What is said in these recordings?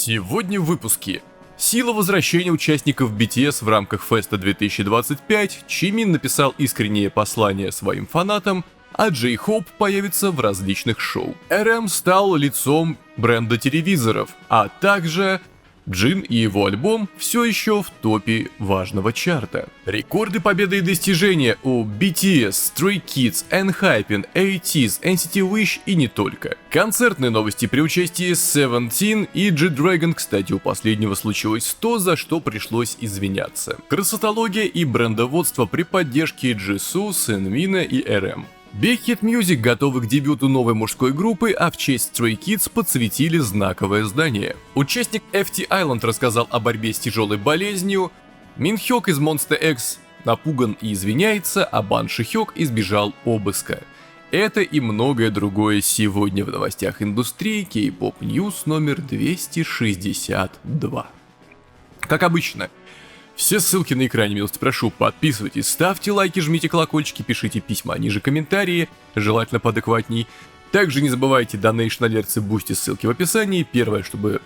Сегодня в выпуске. Сила возвращения участников BTS в рамках феста 2025, Чимин написал искреннее послание своим фанатам, а Джей Хоуп появится в различных шоу. RM стал лицом бренда телевизоров, а также Джин и его альбом все еще в топе важного чарта. Рекорды, победы и достижения у BTS, Stray Kids, ENHYPEN, ATEEZ, NCT Wish и не только. Концертные новости при участии Seventeen и G-Dragon, кстати, у последнего случилось то, за что пришлось извиняться. Красотология и брендоводство при поддержке Jisoo, Сенмина и RM. Big Hit Music готовы к дебюту новой мужской группы, а в честь Stray Kids подсветили знаковое здание. Участник FT Island рассказал о борьбе с тяжелой болезнью, Минхёк из Monsta X напуган и извиняется, а Бан Шихёк избежал обыска. Это и многое другое сегодня в новостях индустрии K-Pop News номер 262. Как обычно, все ссылки на экране, милости прошу, подписывайтесь, ставьте лайки, жмите колокольчики, пишите письма, ниже комментарии, желательно поадекватней. Также не забывайте Donation Alerts и Boosty, ссылки в описании. Первое, чтобы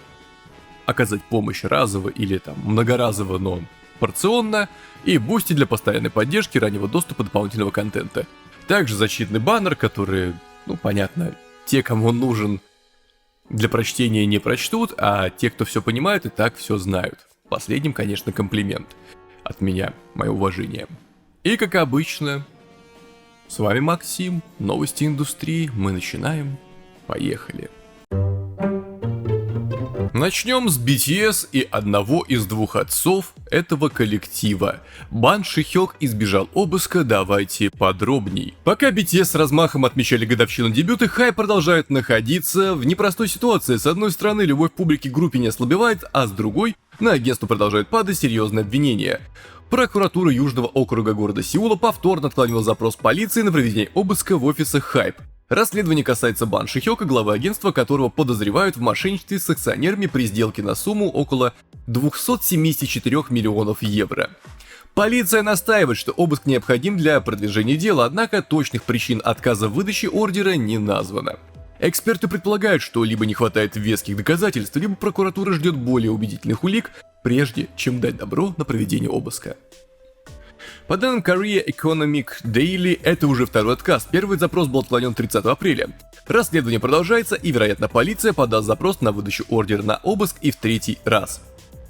оказать помощь разово или там многоразово, но порционно. И Boosty для постоянной поддержки, раннего доступа, дополнительного контента. Также защитный баннер, который, понятно, те, кому он нужен для прочтения, не прочтут, а те, кто все понимают, и так все знают. Последним, конечно, комплимент от меня, мое уважение. И как обычно, с вами Максим, новости индустрии, мы начинаем, поехали. Начнем с BTS и одного из двух отцов этого коллектива. Бан Шихёк избежал обыска, давайте подробней. Пока BTS с размахом отмечали годовщину дебюта, хайп продолжает находиться в непростой ситуации. С одной стороны, любовь публики к группе не ослабевает, а с другой, на агентство продолжают падать серьезные обвинения. Прокуратура Южного округа города Сеула повторно отклонила запрос полиции на проведение обыска в офисах HYBE. Расследование касается Бан Шихёка, главы агентства, которого подозревают в мошенничестве с акционерами при сделке на сумму около 274 миллионов евро. Полиция настаивает, что обыск необходим для продвижения дела, однако точных причин отказа в выдаче ордера не названо. Эксперты предполагают, что либо не хватает веских доказательств, либо прокуратура ждет более убедительных улик, прежде чем дать добро на проведение обыска. По данным Korea Economic Daily, это уже второй отказ. Первый запрос был отклонен 30 апреля. Расследование продолжается, и, вероятно, полиция подаст запрос на выдачу ордера на обыск и в третий раз.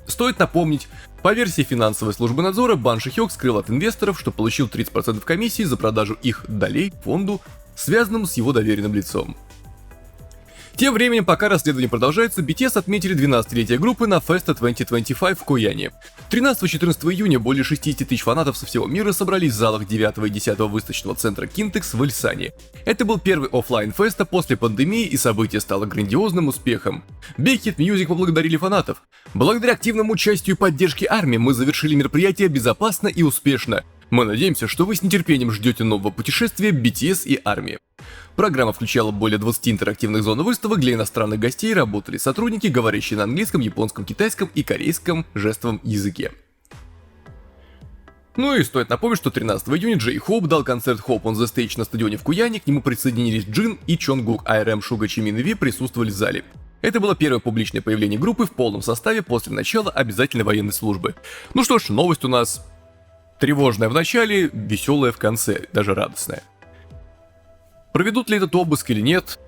Стоит напомнить, по версии финансовой службы надзора, Бан Шихёк скрыл от инвесторов, что получил 30% комиссии за продажу их долей фонду, связанному с его доверенным лицом. Тем временем, пока расследование продолжается, BTS отметили 12-летие группы на Festa 2025 в Кояне. 13-14 июня более 60 тысяч фанатов со всего мира собрались в залах 9 и 10 выставочного центра Kintex в Ильсане. Это был первый оффлайн феста после пандемии, и событие стало грандиозным успехом. Big Hit Music поблагодарили фанатов. Благодаря активному участию и поддержке армии мы завершили мероприятие безопасно и успешно. Мы надеемся, что вы с нетерпением ждете нового путешествия BTS и армии. Программа включала более 20 интерактивных зон выставок для иностранных гостей, работали сотрудники, говорящие на английском, японском, китайском и корейском жестовом языке. Ну и стоит напомнить, что 13 июня Джей Хоуп дал концерт Hope on the Stage на стадионе в Кояне, к нему присоединились Джин и Чонгук, а RM, Шуга, Чимин и Ви присутствовали в зале. Это было первое публичное появление группы в полном составе после начала обязательной военной службы. Ну что ж, новость у нас тревожная в начале, веселая в конце, даже радостная. Проведут ли этот обыск или нет,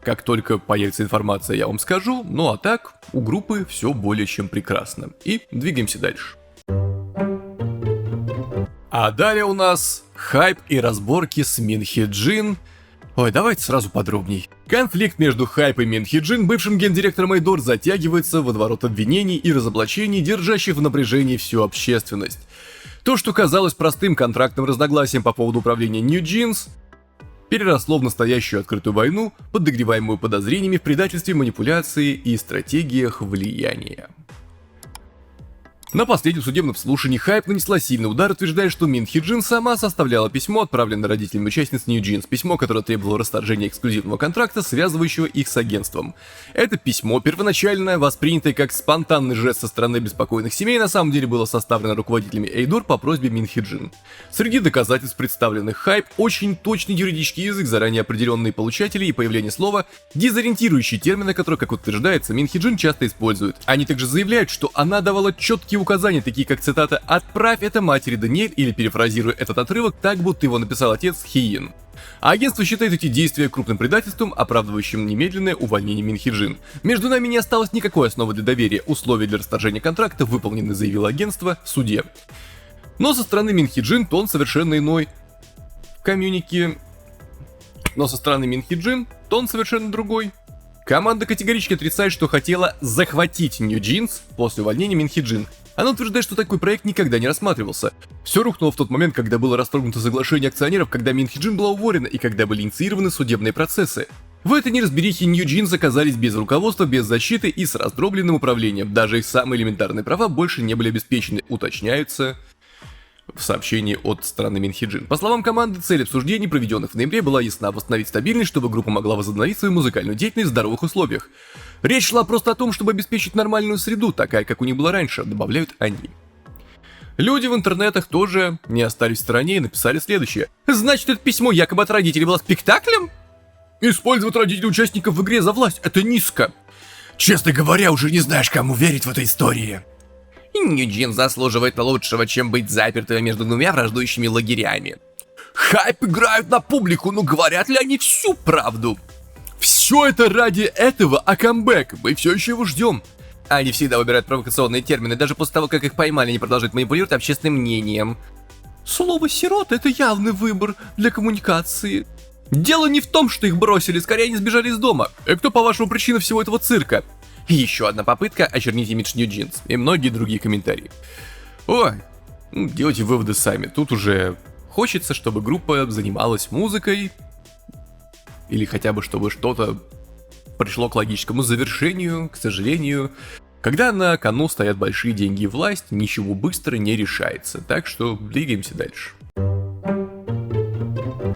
как только появится информация, я вам скажу, ну а так, у группы все более чем прекрасно. И двигаемся дальше. А далее у нас хайп и разборки с Минхи Джин. Ой, давайте сразу подробней. Конфликт между хайп и Минхи Джин, бывшим гендиректором Айдор, затягивается в водоворот обвинений и разоблачений, держащих в напряжении всю общественность. То, что казалось простым контрактным разногласием по поводу управления New Jeans, переросло в настоящую открытую войну, подогреваемую подозрениями в предательстве, манипуляции и стратегиях влияния. На последнем судебном слушании Hype нанесла сильный удар, утверждая, что Мин Хи Джин сама составляла письмо, отправленное родителями участниц New Jeans, письмо, которое требовало расторжения эксклюзивного контракта, связывающего их с агентством. Это письмо, первоначально воспринятое как спонтанный жест со стороны беспокойных семей, на самом деле было составлено руководителями Эйдор по просьбе Мин Хи Джин. Среди доказательств, представленных Hype, очень точный юридический язык, заранее определенные получатели и появление слова, дезориентирующие термины, которые, как утверждается, Мин Хи Джин часто использует. Они также заявляют, что она давала четкие указания, такие как цитата «Отправь это матери Даниэль» или, перефразируя этот отрывок, так будто его написал отец Хиин. А агентство считает эти действия крупным предательством, оправдывающим немедленное увольнение Мин Хи Джин. Между нами не осталось никакой основы для доверия, условия для расторжения контракта выполнены, заявило агентство в суде. Но со стороны Мин Хи Джин тон совершенно иной. В комьюнике... Но со стороны Мин Хи Джин тон совершенно другой. Команда категорически отрицает, что хотела захватить New Jeans после увольнения Мин Хи Джин. Она утверждает, что такой проект никогда не рассматривался. Все рухнуло в тот момент, когда было расторгнуто соглашение акционеров, когда Мин Хи Джин была уволена и когда были инициированы судебные процессы. В этой неразберихе New Jeans оказались без руководства, без защиты и с раздробленным управлением. Даже их самые элементарные права больше не были обеспечены, уточняются в сообщении от стороны Мин Хи Джин. По словам команды, цель обсуждений, проведенных в ноябре, была ясна: восстановить стабильность, чтобы группа могла возобновить свою музыкальную деятельность в здоровых условиях. Речь шла просто о том, чтобы обеспечить нормальную среду, такая, как у них была раньше, добавляют они. Люди в интернетах тоже не остались в стороне и написали следующее. Значит, это письмо якобы от родителей было спектаклем? Использовать родителей участников в игре за власть — это низко. Честно говоря, уже не знаешь, кому верить в этой истории. New Jeans заслуживает лучшего, чем быть запертыми между двумя враждующими лагерями. Хайп играют на публику, но говорят ли они всю правду? Все это ради этого, а камбэк, мы все еще его ждем. Они всегда выбирают провокационные термины, даже после того, как их поймали, они продолжают манипулировать общественным мнением. Слово «сирот» — это явный выбор для коммуникации. Дело не в том, что их бросили, скорее они сбежали из дома. И кто, по-вашему, причина всего этого цирка? Еще одна попытка очернить имидж New Jeans и многие другие комментарии. Ой, делайте выводы сами. Тут уже хочется, чтобы группа занималась музыкой, или хотя бы чтобы что-то пришло к логическому завершению. К сожалению, когда на кону стоят большие деньги и власть, ничего быстро не решается. Так что двигаемся дальше.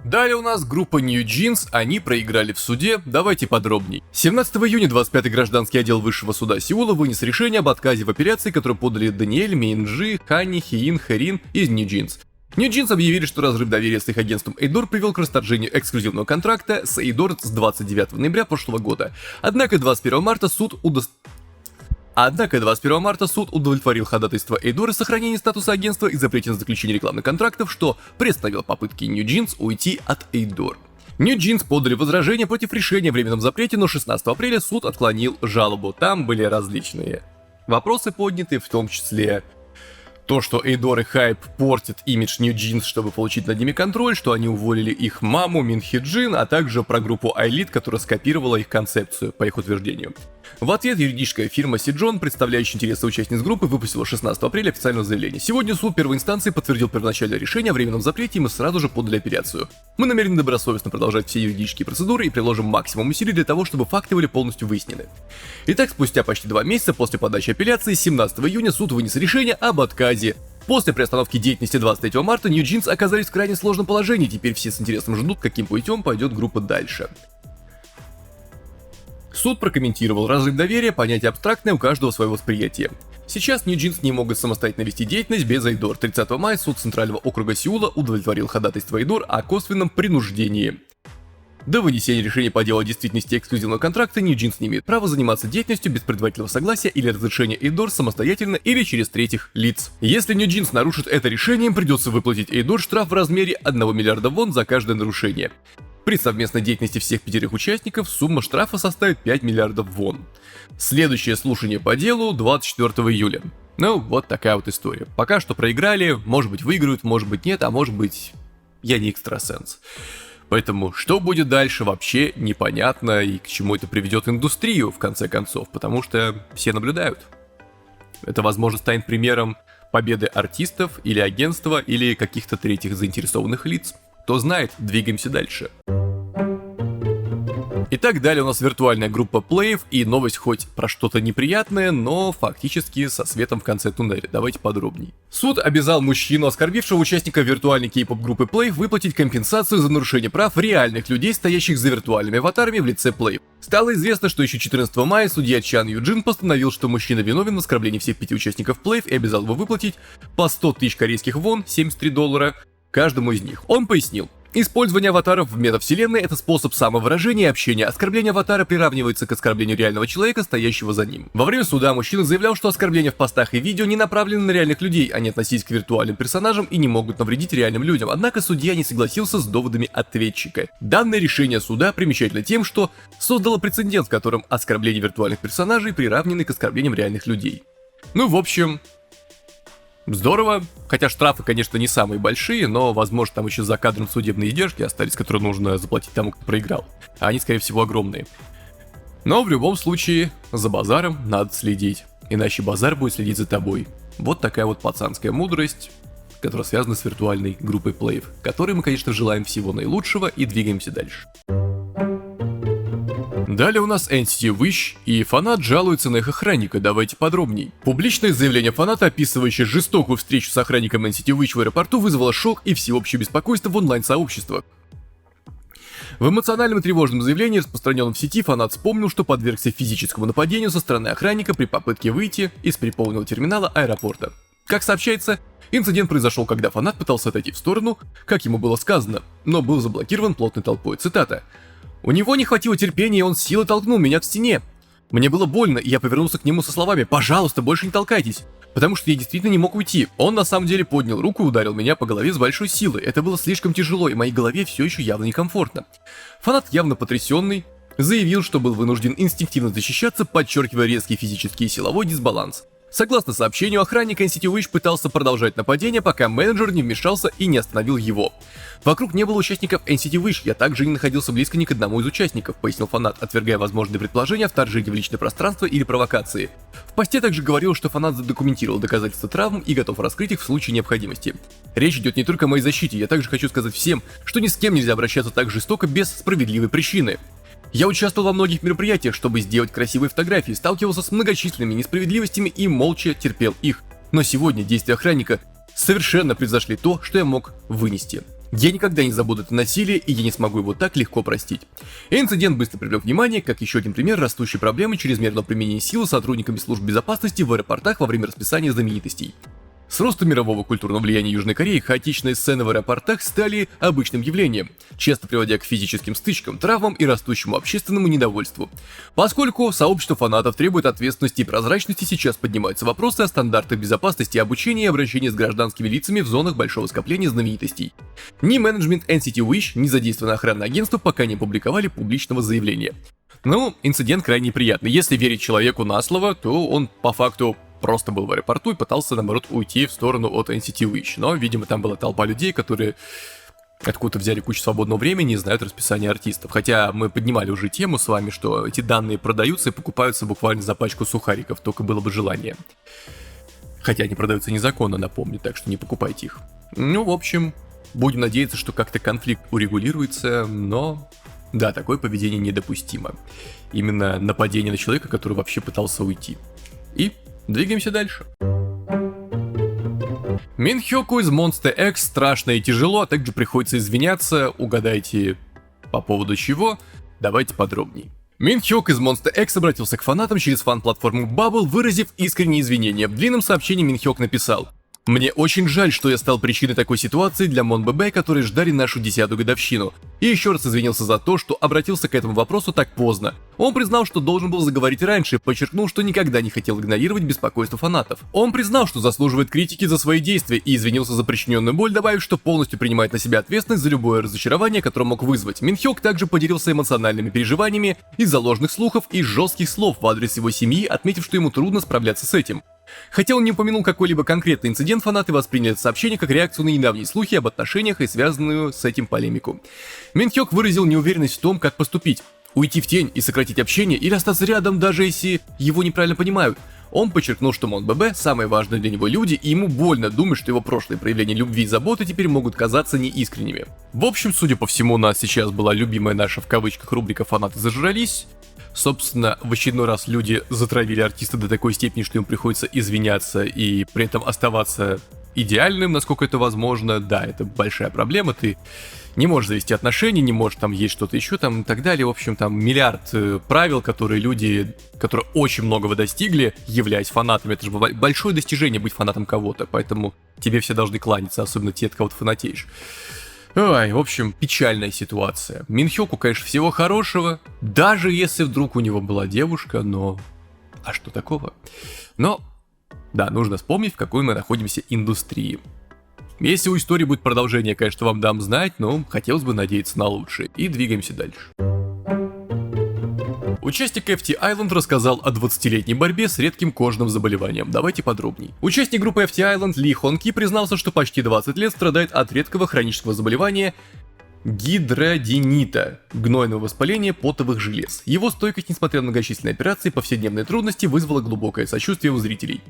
Далее у нас группа New Jeans, они проиграли в суде, давайте подробней. 17 июня 25-й гражданский отдел Высшего суда Сеула вынес решение об отказе в апелляции, которую подали Даниэль, Мейнджи, Ханни, Хиин, Хэрин из New Jeans. New Jeans объявили, что разрыв доверия с их агентством Эйдор привел к расторжению эксклюзивного контракта с Эйдор с 29 ноября прошлого года. Однако 21 марта суд удовлетворил ходатайство Эйдор о сохранении статуса агентства и запрете на заключение рекламных контрактов, что приостановило попытки New Jeans уйти от Эйдор. New Jeans подали возражение против решения о временном запрете, но 16 апреля суд отклонил жалобу. Там были различные вопросы подняты, в том числе то, что Эйдор и Хайп портят имидж New Jeans, чтобы получить над ними контроль, что они уволили их маму Мин Хи Джин, а также про группу iLead, которая скопировала их концепцию, по их утверждению. В ответ юридическая фирма Сиджон, представляющая интересы участниц группы, выпустила 16 апреля официальное заявление. Сегодня суд первой инстанции подтвердил первоначальное решение о временном запрете, и мы сразу же подали апелляцию. Мы намерены добросовестно продолжать все юридические процедуры и приложим максимум усилий для того, чтобы факты были полностью выяснены. Итак, спустя почти 2 месяца после подачи апелляции, 17 июня суд вынес решение об отказе. После приостановки деятельности 23 марта New Jeans оказались в крайне сложном положении, теперь все с интересом ждут, каким путем пойдет группа дальше. Суд прокомментировал разрыв доверия, понятие абстрактное, у каждого свое восприятие. Сейчас New Jeans не могут самостоятельно вести деятельность без Эйдор. 30 мая суд Центрального округа Сеула удовлетворил ходатайство Эйдор о косвенном принуждении. До вынесения решения по делу о действительности эксклюзивного контракта New Jeans не имеет права заниматься деятельностью без предварительного согласия или разрешения Эйдор самостоятельно или через третьих лиц. Если New Jeans нарушит это решение, им придется выплатить Эйдор штраф в размере 1 миллиарда вон за каждое нарушение. При совместной деятельности всех 5 участников сумма штрафа составит 5 миллиардов вон. Следующее слушание по делу 24 июля. Ну, вот такая вот история. Пока что проиграли, может быть выиграют, может быть нет, а может быть я не экстрасенс. Поэтому что будет дальше, вообще непонятно, и к чему это приведет индустрию в конце концов, потому что все наблюдают. Это, возможно, станет примером победы артистов или агентства или каких-то третьих заинтересованных лиц. Кто знает, двигаемся дальше. Итак, далее у нас виртуальная группа плеев и новость хоть про что-то неприятное, но фактически со светом в конце туннеля. Давайте подробней. Суд обязал мужчину, оскорбившего участника виртуальной кей-поп группы плеев, выплатить компенсацию за нарушение прав реальных людей, стоящих за виртуальными аватарами в лице плеев. Стало известно, что еще 14 мая судья Чан Юджин постановил, что мужчина виновен в оскорблении всех 5 участников плеев и обязал его выплатить по 100 тысяч корейских вон, $73, каждому из них. Он пояснил. Использование аватаров в метавселенной — это способ самовыражения и общения. Оскорбление аватара приравнивается к оскорблению реального человека, стоящего за ним. Во время суда мужчина заявлял, что оскорбления в постах и видео не направлены на реальных людей, они относились к виртуальным персонажам и не могут навредить реальным людям. Однако судья не согласился с доводами ответчика. Данное решение суда примечательно тем, что создало прецедент, в котором оскорбления виртуальных персонажей приравнены к оскорблениям реальных людей. Ну, в общем... Здорово, хотя штрафы, конечно, не самые большие, но, возможно, там еще за кадром судебные издержки остались, которые нужно заплатить тому, кто проиграл. А они, скорее всего, огромные. Но в любом случае, за базаром надо следить, иначе базар будет следить за тобой. Вот такая вот пацанская мудрость, которая связана с виртуальной группой плеев, которой мы, конечно, желаем всего наилучшего и двигаемся дальше. Далее у нас Entity Wish, и фанат жалуется на их охранника, давайте подробней. Публичное заявление фаната, описывающее жестокую встречу с охранником Entity Wish в аэропорту, вызвало шок и всеобщее беспокойство в онлайн-сообществах. В эмоциональном и тревожном заявлении, распространенном в сети, фанат вспомнил, что подвергся физическому нападению со стороны охранника при попытке выйти из переполненного терминала аэропорта. Как сообщается, инцидент произошел, когда фанат пытался отойти в сторону, как ему было сказано, но был заблокирован плотной толпой. Цитата. «У него не хватило терпения, и он с силой толкнул меня к стене. Мне было больно, и я повернулся к нему со словами: пожалуйста, больше не толкайтесь, потому что я действительно не мог уйти. Он на самом деле поднял руку и ударил меня по голове с большой силой. Это было слишком тяжело, и моей голове все еще явно некомфортно». Фанат, явно потрясенный, заявил, что был вынужден инстинктивно защищаться, подчеркивая резкий физический и силовой дисбаланс. Согласно сообщению, охранник Entity Wish пытался продолжать нападение, пока менеджер не вмешался и не остановил его. «Вокруг не было участников Entity Wish, я также не находился близко ни к одному из участников», пояснил фанат, отвергая возможные предположения о вторжении в личное пространство или провокации. В посте также говорил, что фанат задокументировал доказательства травм и готов раскрыть их в случае необходимости. «Речь идет не только о моей защите, я также хочу сказать всем, что ни с кем нельзя обращаться так жестоко без справедливой причины. Я участвовал во многих мероприятиях, чтобы сделать красивые фотографии, сталкивался с многочисленными несправедливостями и молча терпел их. Но сегодня действия охранника совершенно превзошли то, что я мог вынести. Я никогда не забуду это насилие, и я не смогу его так легко простить». Инцидент быстро привлек внимание, как еще один пример растущей проблемы чрезмерного применения силы сотрудниками служб безопасности в аэропортах во время расписания знаменитостей. С ростом мирового культурного влияния Южной Кореи хаотичные сцены в аэропортах стали обычным явлением, часто приводя к физическим стычкам, травмам и растущему общественному недовольству. Поскольку сообщество фанатов требует ответственности и прозрачности, сейчас поднимаются вопросы о стандартах безопасности, обучения и обращения с гражданскими лицами в зонах большого скопления знаменитостей. Ни менеджмент Entity Wish, ни задействованное охранное агентство пока не опубликовали публичного заявления. Ну, инцидент крайне приятный. Если верить человеку на слово, то он по факту просто был в аэропорту и пытался, наоборот, уйти в сторону от Entity Wish. Но, видимо, там была толпа людей, которые откуда-то взяли кучу свободного времени и знают расписание артистов. Хотя мы поднимали уже тему с вами, что эти данные продаются и покупаются буквально за пачку сухариков, только было бы желание. Хотя они продаются незаконно, напомню, так что не покупайте их. Ну, в общем, будем надеяться, что как-то конфликт урегулируется, но... Да, такое поведение недопустимо. Именно нападение на человека, который вообще пытался уйти. И... двигаемся дальше. Минхёку из Monster X страшно и тяжело, а также приходится извиняться. Угадайте, по поводу чего? Давайте подробней. Минхёк из Monster X обратился к фанатам через фан-платформу Bubble, выразив искренние извинения. В длинном сообщении Минхёк написал: «Мне очень жаль, что я стал причиной такой ситуации для МонББ, которые ждали нашу 10-ю годовщину. И еще раз извинился за то, что обратился к этому вопросу так поздно. Он признал, что должен был заговорить раньше, подчеркнул, что никогда не хотел игнорировать беспокойство фанатов. Он признал, что заслуживает критики за свои действия и извинился за причиненную боль, добавив, что полностью принимает на себя ответственность за любое разочарование, которое мог вызвать. Минхёк также поделился эмоциональными переживаниями из-за ложных слухов и жестких слов в адрес его семьи, отметив, что ему трудно справляться с этим. Хотя он не упомянул какой-либо конкретный инцидент, фанаты восприняли это сообщение как реакцию на недавние слухи об отношениях и связанную с этим полемику. Минхёк выразил неуверенность в том, как поступить. Уйти в тень и сократить общение или остаться рядом, даже если его неправильно понимают. Он подчеркнул, что Мон ББ самые важные для него люди, и ему больно думать, что его прошлые проявления любви и заботы теперь могут казаться неискренними. В общем, судя по всему, у нас сейчас была любимая наша в кавычках рубрика «Фанаты зажрались». Собственно, в очередной раз люди затравили артиста до такой степени, что им приходится извиняться и при этом оставаться идеальным, насколько это возможно. Да, это большая проблема, ты не можешь завести отношения, не можешь там есть что-то еще там и так далее. В общем, там миллиард правил, которые люди, которые очень многого достигли, являясь фанатами. Это же большое достижение быть фанатом кого-то, поэтому тебе все должны кланяться, особенно те, от кого ты фанатеешь. Ой, в общем, печальная ситуация. Минхёку, конечно, всего хорошего, даже если вдруг у него была девушка, но... А что такого? Но, да, нужно вспомнить, в какой мы находимся индустрии. Если у истории будет продолжение, конечно, вам дам знать, но хотелось бы надеяться на лучшее. И двигаемся дальше. Участник FT Island рассказал о 20-летней борьбе с редким кожным заболеванием. Давайте подробней. Участник группы FT Island Ли Хон Ки признался, что почти 20 лет страдает от редкого хронического заболевания гидродинита, гнойного воспаления потовых желез. Его стойкость, несмотря на многочисленные операции и повседневные трудности, вызвала глубокое сочувствие у зрителей.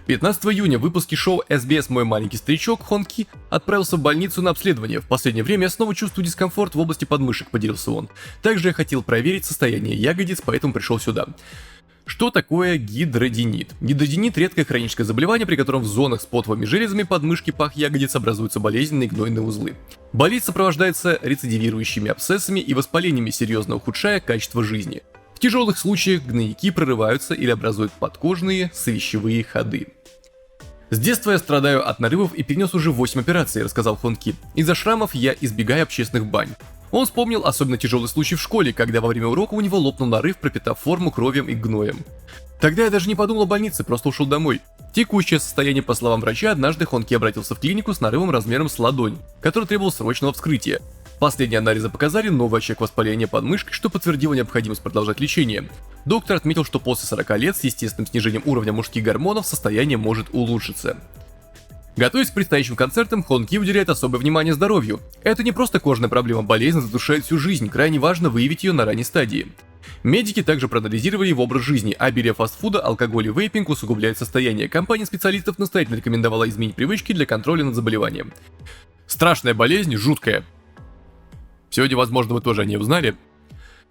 15 июня в выпуске шоу SBS «Мой маленький старичок» Хон Ки отправился в больницу на обследование. В последнее время я снова чувствую дискомфорт в области подмышек, поделился он. Также я хотел проверить состояние ягодиц, поэтому пришел сюда. Что такое гидродинит? Гидродинит – редкое хроническое заболевание, при котором в зонах с потовыми железами подмышки, пах, ягодиц образуются болезненные гнойные узлы. Болезнь сопровождается рецидивирующими абсцессами и воспалениями, серьезно ухудшая качество жизни. В тяжелых случаях гнойники прорываются или образуют подкожные свищевые ходы. С детства я страдаю от нарывов и перенес уже 8 операций, рассказал Хон Ки. Из-за шрамов я избегаю общественных бань. Он вспомнил особенно тяжелый случай в школе, когда во время урока у него лопнул нарыв, пропитав форму кровью и гноем. Тогда я даже не подумал о больнице, просто ушел домой. Текущее состояние, по словам врача, однажды Хон Ки обратился в клинику с нарывом размером с ладонь, который требовал срочного вскрытия. Последние анализы показали новый очаг воспаления подмышки, что подтвердило необходимость продолжать лечение. Доктор отметил, что после 40 лет с естественным снижением уровня мужских гормонов состояние может улучшиться. Готовясь к предстоящим концертам, Хон Ки уделяет особое внимание здоровью. Это не просто кожная проблема, болезнь задушает всю жизнь, крайне важно выявить ее на ранней стадии. Медики также проанализировали его образ жизни, обилие фастфуда, алкоголь и вейпинг усугубляет состояние. Компания специалистов настоятельно рекомендовала изменить привычки для контроля над заболеванием. Страшная болезнь, жуткая. Сегодня, возможно, вы тоже о ней узнали.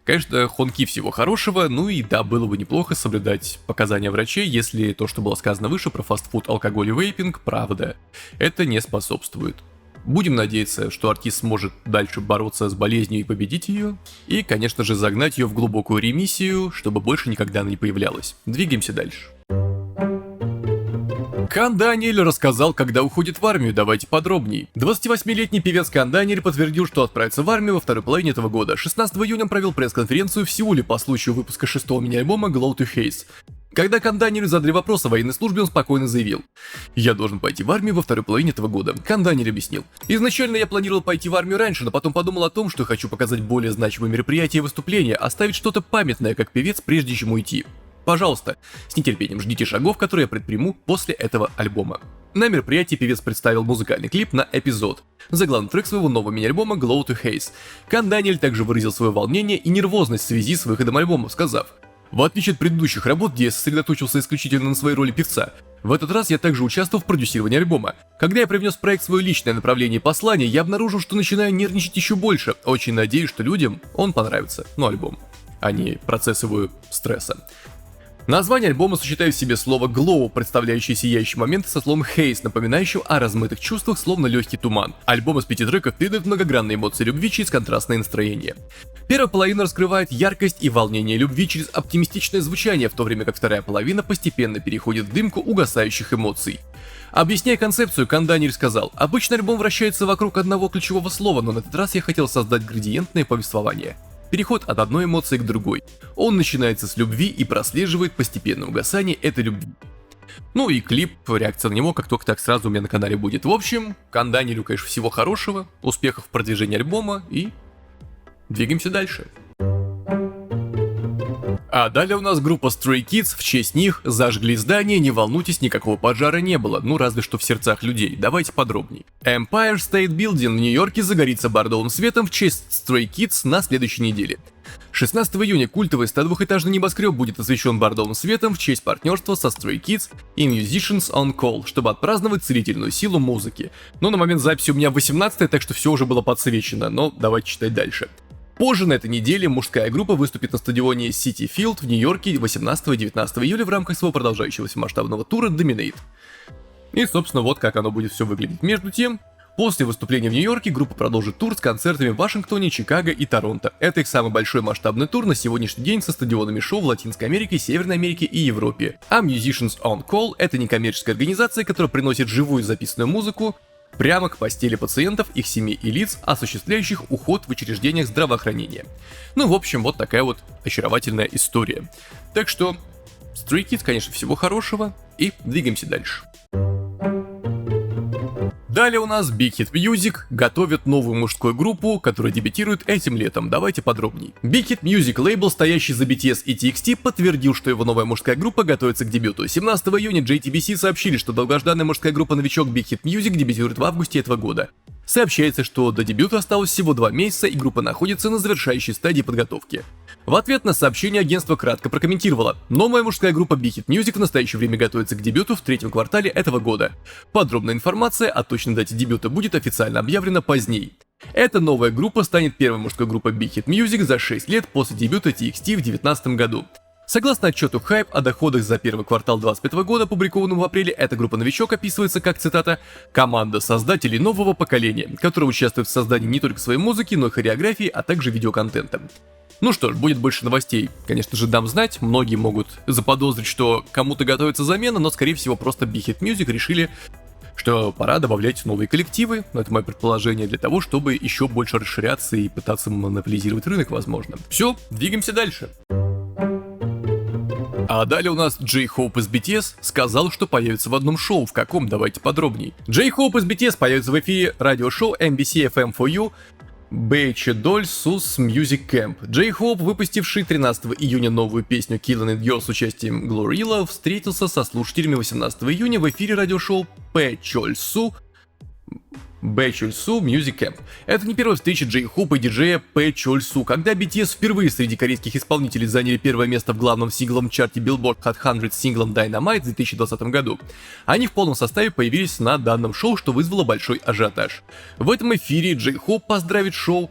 Конечно, Хон Ки всего хорошего, ну и да, было бы неплохо соблюдать показания врачей, если то, что было сказано выше про фастфуд, алкоголь и вейпинг, правда. Это не способствует. Будем надеяться, что артист сможет дальше бороться с болезнью и победить ее, и, конечно же, загнать ее в глубокую ремиссию, чтобы больше никогда она не появлялась. Двигаемся дальше. Кан Даниэль рассказал, когда уходит в армию, давайте подробней. 28-летний певец Кан Даниэль подтвердил, что отправится в армию во второй половине этого года. 16 июня он провел пресс-конференцию в Сеуле по случаю выпуска 6-го мини-альбома Glow to Haze. Когда Кан Даниэлю задали вопрос о военной службе, он спокойно заявил: «Я должен пойти в армию во второй половине этого года». Кан Даниэль объяснил: «Изначально я планировал пойти в армию раньше, но потом подумал о том, что хочу показать более значимые мероприятия и выступления, оставить что-то памятное как певец, прежде чем уйти. Пожалуйста, с нетерпением ждите шагов, которые я предприму после этого альбома». На мероприятии певец представил музыкальный клип на «Эпизод», заглавный трек своего нового мини-альбома Glow to Haze. Кан Даниэль также выразил свое волнение и нервозность в связи с выходом альбома, сказав: «В отличие от предыдущих работ, где я сосредоточился исключительно на своей роли певца, в этот раз я также участвовал в продюсировании альбома. Когда я привнес в проект свое личное направление и послание, я обнаружил, что начинаю нервничать еще больше. Очень надеюсь, что людям он понравится, альбом, а не процесс его стресса». Название альбома сочетает в себе слово «glow», представляющее сияющие моменты, со словом «haze», напоминающим о размытых чувствах, словно легкий туман. Альбом из 5 треков передает многогранные эмоции любви через контрастное настроение. Первая половина раскрывает яркость и волнение любви через оптимистичное звучание, в то время как вторая половина постепенно переходит в дымку угасающих эмоций. Объясняя концепцию, Кан Даниэль сказал: «Обычно альбом вращается вокруг одного ключевого слова, но на этот раз я хотел создать градиентное повествование. Переход от одной эмоции к другой. Он начинается с любви и прослеживает постепенное угасание этой любви». Ну и клип, реакция на него, как только так сразу у меня на канале будет. В общем, Кан Даниэлю, конечно, всего хорошего, успехов в продвижении альбома и двигаемся дальше. А далее у нас группа Stray Kids, в честь них зажгли здание, не волнуйтесь, никакого пожара не было, ну разве что в сердцах людей, давайте подробней. Empire State Building в Нью-Йорке загорится бордовым светом в честь Stray Kids на следующей неделе. 16 июня культовый 102-этажный небоскреб будет освещен бордовым светом в честь партнерства со Stray Kids и Musicians on Call, чтобы отпраздновать целительную силу музыки. Но на момент записи у меня 18, так что все уже было подсвечено, но давайте читать дальше. Позже на этой неделе мужская группа выступит на стадионе Citi Field в Нью-Йорке 18 и 19 июля в рамках своего продолжающегося масштабного тура Dominate. И, собственно, вот как оно будет все выглядеть. Между тем, после выступления в Нью-Йорке группа продолжит тур с концертами в Вашингтоне, Чикаго и Торонто. Это их самый большой масштабный тур на сегодняшний день со стадионами шоу в Латинской Америке, Северной Америке и Европе. А Musicians on Call — это некоммерческая организация, которая приносит живую записанную музыку прямо к постели пациентов, их семей и лиц, осуществляющих уход в учреждениях здравоохранения. Ну, в общем, вот такая вот очаровательная история. Так что, Stray Kids, конечно, всего хорошего, и двигаемся дальше. Далее у нас Big Hit Music готовит новую мужскую группу, которая дебютирует этим летом. Давайте подробней. Big Hit Music, лейбл, стоящий за BTS и TXT, подтвердил, что его новая мужская группа готовится к дебюту. 17 июня JTBC сообщили, что долгожданная мужская группа новичок Big Hit Music дебютирует в августе этого года. Сообщается, что до дебюта осталось всего 2 месяца, и группа находится на завершающей стадии подготовки. В ответ на сообщение агентство кратко прокомментировало: новая мужская группа Big Hit Music в настоящее время готовится к дебюту в 3-м квартале этого года. Подробная информация о точной дате дебюта будет официально объявлена позднее. Эта новая группа станет первой мужской группой Big Hit Music за 6 лет после дебюта TXT в 2019 году. Согласно отчету Hype о доходах за первый квартал 2025 года, опубликованному в апреле, эта группа новичок описывается как, цитата, «команда создателей нового поколения, которая участвует в создании не только своей музыки, но и хореографии, а также видеоконтента». Ну что ж, будет больше новостей. Конечно же, дам знать, многие могут заподозрить, что кому-то готовится замена, но скорее всего просто Big Hit Music решили, что пора добавлять новые коллективы, но это мое предположение, для того, чтобы еще больше расширяться и пытаться монополизировать рынок, возможно. Все, двигаемся дальше. А далее у нас J-Hope из BTS сказал, что появится в одном шоу. В каком? Давайте подробней. J-Hope из BTS появится в эфире радиошоу MBC FM4U Beche Doll Sus Music Camp. J-Hope, выпустивший 13 июня новую песню Killing It Girl с участием Glorilla, встретился со слушателями 18 июня в эфире радиошоу Beche Music Camp. Это не первая встреча J-Hope и диджея Beche, когда BTS впервые среди корейских исполнителей заняли первое место в главном сингловом чарте Billboard Hot 100 с синглом Dynamite в 2020 году. Они в полном составе появились на данном шоу, что вызвало большой ажиотаж. В этом эфире J-Hope поздравит шоу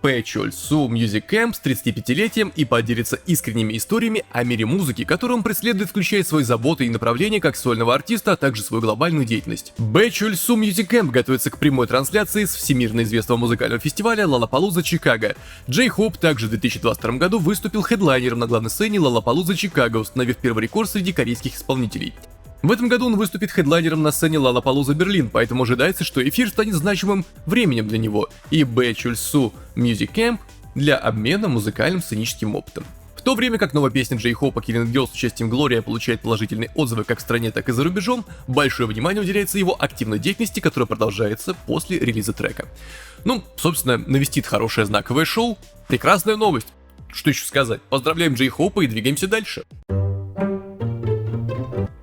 Beche Music Camp с 35-летием и поделится искренними историями о мире музыки, которую он преследует, включая свои заботы и направления как сольного артиста, а также свою глобальную деятельность. Beche Music Camp готовится к прямой трансляции с всемирно известного музыкального фестиваля Lollapalooza Чикаго. J-Hope также в 2022 году выступил хедлайнером на главной сцене Lollapalooza Чикаго, установив первый рекорд среди корейских исполнителей. В этом году он выступит хедлайнером на сцене Lollapalooza Берлин, поэтому ожидается, что эфир станет значимым временем для него, и Beche Music Camp для обмена музыкальным сценическим опытом. В то время как новая песня J-Hope Killing It Girl с участием Gloria получает положительные отзывы как в стране, так и за рубежом, большое внимание уделяется его активной деятельности, которая продолжается после релиза трека. Ну, собственно, навестит хорошее знаковое шоу. Прекрасная новость. Что еще сказать? Поздравляем J-Hope и двигаемся дальше.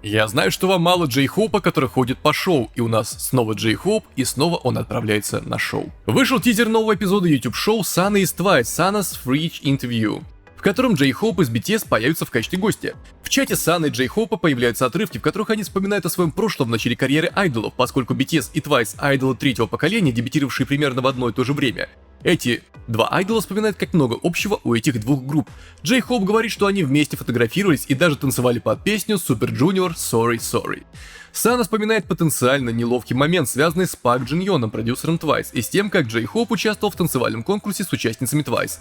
Я знаю, что вам мало J-Hope, который ходит по шоу, и у нас снова J-Hope, и снова он отправляется на шоу. Вышел тизер нового эпизода YouTube-шоу Sunny из Twice, Sunny's Fridge Interview, в котором J-Hope из BTS появятся в качестве гостя. В чате Sunny и J-Hope появляются отрывки, в которых они вспоминают о своем прошлом в начале карьеры айдолов, поскольку BTS и Twice — айдолы третьего поколения, дебютировавшие примерно в одно и то же время. Эти два айдола вспоминают, как много общего у этих двух групп. J-Hope говорит, что они вместе фотографировались и даже танцевали под песню Super Junior Sorry Sorry. Сана вспоминает потенциально неловкий момент, связанный с Пак Джин Йоном, продюсером Twice, и с тем, как J-Hope участвовал в танцевальном конкурсе с участницами Twice.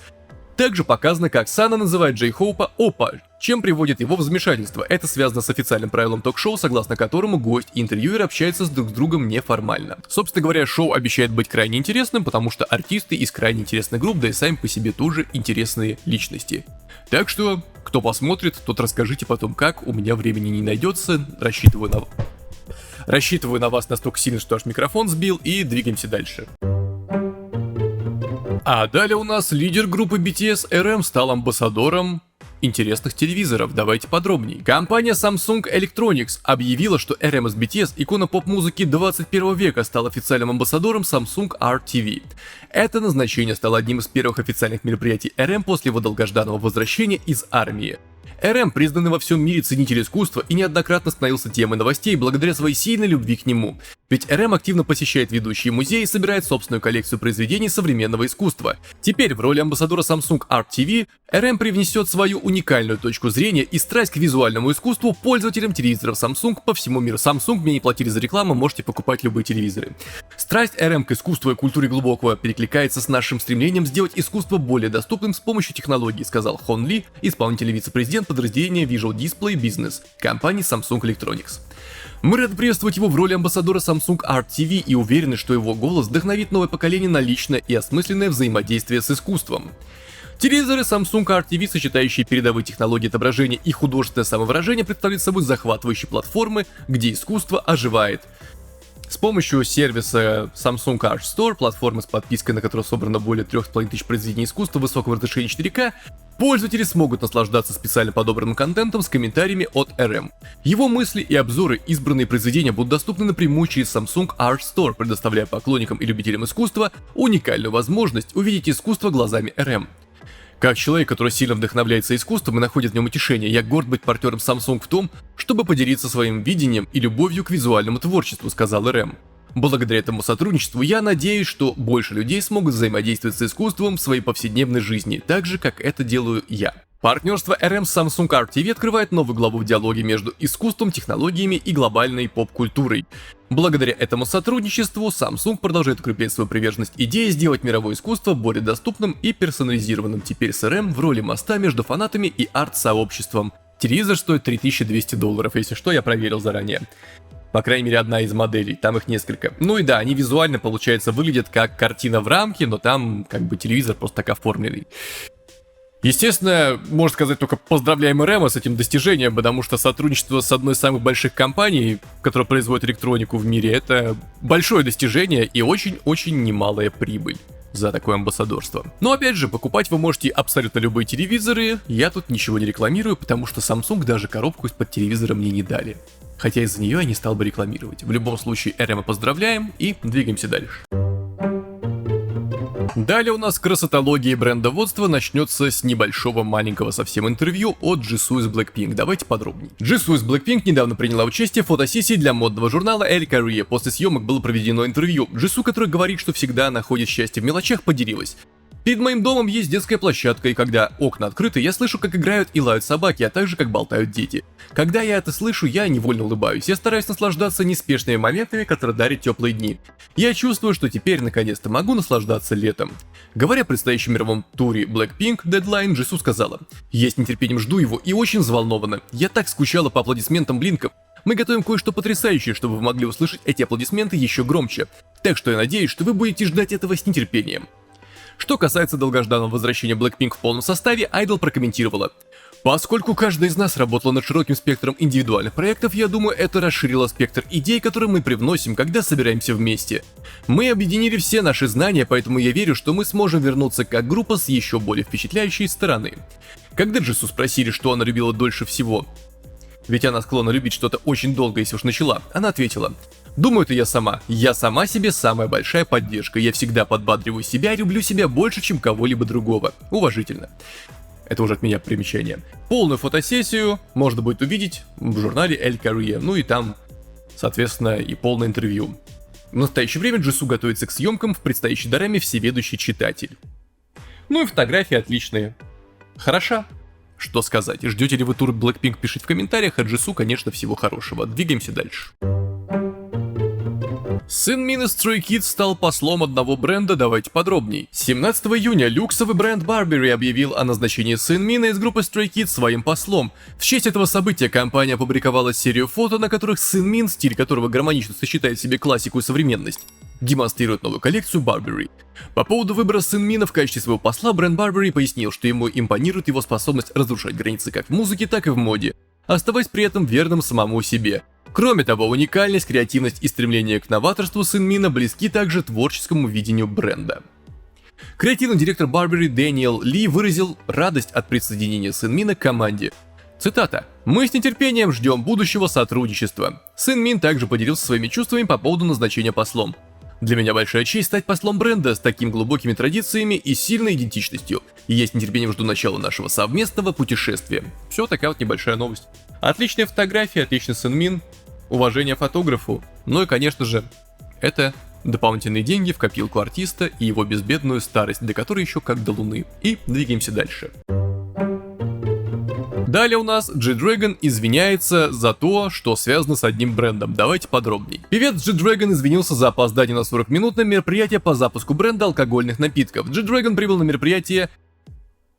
Также показано, как Сана называет J-Hope «Опа», чем приводит его в замешательство. Это связано с официальным правилом ток-шоу, согласно которому гость и интервьюер общаются друг с другом неформально. Собственно говоря, шоу обещает быть крайне интересным, потому что артисты из крайне интересных групп, да и сами по себе тоже интересные личности. Так что, кто посмотрит, тот расскажите потом как, у меня времени не найдется, рассчитываю на вас настолько сильно, что аж микрофон сбил, и двигаемся дальше. А далее у нас лидер группы BTS RM стал амбассадором интересных телевизоров. Давайте подробнее. Компания Samsung Electronics объявила, что RM из BTS, икона поп-музыки 21 века, стал официальным амбассадором Samsung Art TV. Это назначение стало одним из первых официальных мероприятий RM после его долгожданного возвращения из армии. RM, признанный во всем мире ценитель искусства, и неоднократно становился темой новостей благодаря своей сильной любви к нему. Ведь RM активно посещает ведущие музеи и собирает собственную коллекцию произведений современного искусства. Теперь в роли амбассадора Samsung Art TV RM привнесет свою уникальную точку зрения и страсть к визуальному искусству пользователям телевизоров Samsung по всему миру. Samsung мне не платили за рекламу, можете покупать любые телевизоры. Страсть RM к искусству и культуре глубокого перекликается с нашим стремлением сделать искусство более доступным с помощью технологий, сказал Хон Ли, исполнительный вице-президент подразделения Visual Display Business компании Samsung Electronics. Мы рады приветствовать его в роли амбассадора Samsung Art TV и уверены, что его голос вдохновит новое поколение на личное и осмысленное взаимодействие с искусством. Телевизоры Samsung Art TV, сочетающие передовые технологии отображения и художественное самовыражение, представляют собой захватывающие платформы, где искусство оживает. С помощью сервиса Samsung Art Store, платформы с подпиской, на которую собрано более 3500 произведений искусства высокого разрешения 4К, пользователи смогут наслаждаться специально подобранным контентом с комментариями от RM. Его мысли и обзоры, избранные произведения будут доступны напрямую через Samsung Art Store, предоставляя поклонникам и любителям искусства уникальную возможность увидеть искусство глазами RM. Как человек, который сильно вдохновляется искусством и находит в нем утешение, я горд быть партнером Samsung в том, чтобы поделиться своим видением и любовью к визуальному творчеству, сказал RM. Благодаря этому сотрудничеству я надеюсь, что больше людей смогут взаимодействовать с искусством в своей повседневной жизни, так же, как это делаю я. Партнерство RM с Samsung Art TV открывает новую главу в диалоге между искусством, технологиями и глобальной поп-культурой. Благодаря этому сотрудничеству Samsung продолжает укреплять свою приверженность идее сделать мировое искусство более доступным и персонализированным. Теперь с RM в роли моста между фанатами и арт-сообществом. Телевизор стоит $3200, если что, я проверил заранее. По крайней мере, одна из моделей, там их несколько. Ну и да, они визуально, получается, выглядят как картина в рамке, но там как бы телевизор просто так оформленный. Естественно, можно сказать только поздравляем RM с этим достижением, потому что сотрудничество с одной из самых больших компаний, которая производит электронику в мире, это большое достижение и очень-очень немалая прибыль за такое амбассадорство. Но опять же, покупать вы можете абсолютно любые телевизоры, я тут ничего не рекламирую, потому что Samsung даже коробку из-под телевизора мне не дали. Хотя из-за нее я не стал бы рекламировать. В любом случае, RM поздравляем и двигаемся дальше. Далее у нас красотология брендоводства начнется с небольшого маленького совсем интервью от Jisoo из Blackpink. Давайте подробнее. Jisoo из Blackpink недавно приняла участие в фотосессии для модного журнала Elle Career. После съемок было проведено интервью. Jisoo, который говорит, что всегда находит счастье в мелочах, поделилась. Перед моим домом есть детская площадка, и когда окна открыты, я слышу, как играют и лают собаки, а также как болтают дети. Когда я это слышу, я невольно улыбаюсь. Я стараюсь наслаждаться неспешными моментами, которые дарят теплые дни. Я чувствую, что теперь наконец-то могу наслаждаться летом. Говоря о предстоящем мировом туре Blackpink Deadline, Jisoo сказала: «Я с нетерпением жду его и очень взволнована. Я так скучала по аплодисментам Блинков. Мы готовим кое-что потрясающее, чтобы вы могли услышать эти аплодисменты еще громче. Так что я надеюсь, что вы будете ждать этого с нетерпением». Что касается долгожданного возвращения Blackpink в полном составе, Idol прокомментировала: «Поскольку каждый из нас работал над широким спектром индивидуальных проектов, я думаю, это расширило спектр идей, которые мы привносим, когда собираемся вместе. Мы объединили все наши знания, поэтому я верю, что мы сможем вернуться как группа с еще более впечатляющей стороны». Когда Jisoo спросили, что она любила дольше всего, ведь она склонна любить что-то очень долго, если уж начала, она ответила: «Думаю, это я сама. Я сама себе самая большая поддержка. Я всегда подбадриваю себя и люблю себя больше, чем кого-либо другого. Уважительно». Это уже от меня примечание. Полную фотосессию можно будет увидеть в журнале Elle Career, ну и там, соответственно, и полное интервью. В настоящее время Jisoo готовится к съемкам в предстоящей дораме «Всеведущий читатель». Ну и фотографии отличные. Хороша. Что сказать, ждете ли вы тур Blackpink, пишите в комментариях, а Jisoo, конечно, всего хорошего. Двигаемся дальше. Сын Мин из Stray Kids стал послом одного бренда, давайте подробней. 17 июня люксовый бренд Burberry объявил о назначении Сын Мина из группы Stray Kids своим послом. В честь этого события компания опубликовала серию фото, на которых Сын Мин, стиль которого гармонично сочетает в себе классику и современность, демонстрирует новую коллекцию Burberry. По поводу выбора Сын Мина в качестве своего посла, бренд Burberry пояснил, что ему импонирует его способность разрушать границы как в музыке, так и в моде, оставаясь при этом верным самому себе. Кроме того, уникальность, креативность и стремление к новаторству Сын Мина близки также творческому видению бренда. Креативный директор Burberry Дэниел Ли выразил радость от присоединения Сынмина к команде. Цитата. «Мы с нетерпением ждем будущего сотрудничества». Сынмин также поделился своими чувствами по поводу назначения послом. «Для меня большая честь стать послом бренда с такими глубокими традициями и сильной идентичностью. И я с нетерпением жду начала нашего совместного путешествия». Все, такая вот небольшая новость. Отличная фотография, отличный Сынмин, уважение фотографу. Ну и, конечно же, это дополнительные деньги в копилку артиста и его безбедную старость, до которой еще как до луны. И двигаемся дальше. Далее у нас G-Dragon извиняется за то, что связано с одним брендом. Давайте подробней. Певец G-Dragon извинился за опоздание на 40 минут на мероприятие по запуску бренда алкогольных напитков. G-Dragon прибыл на мероприятие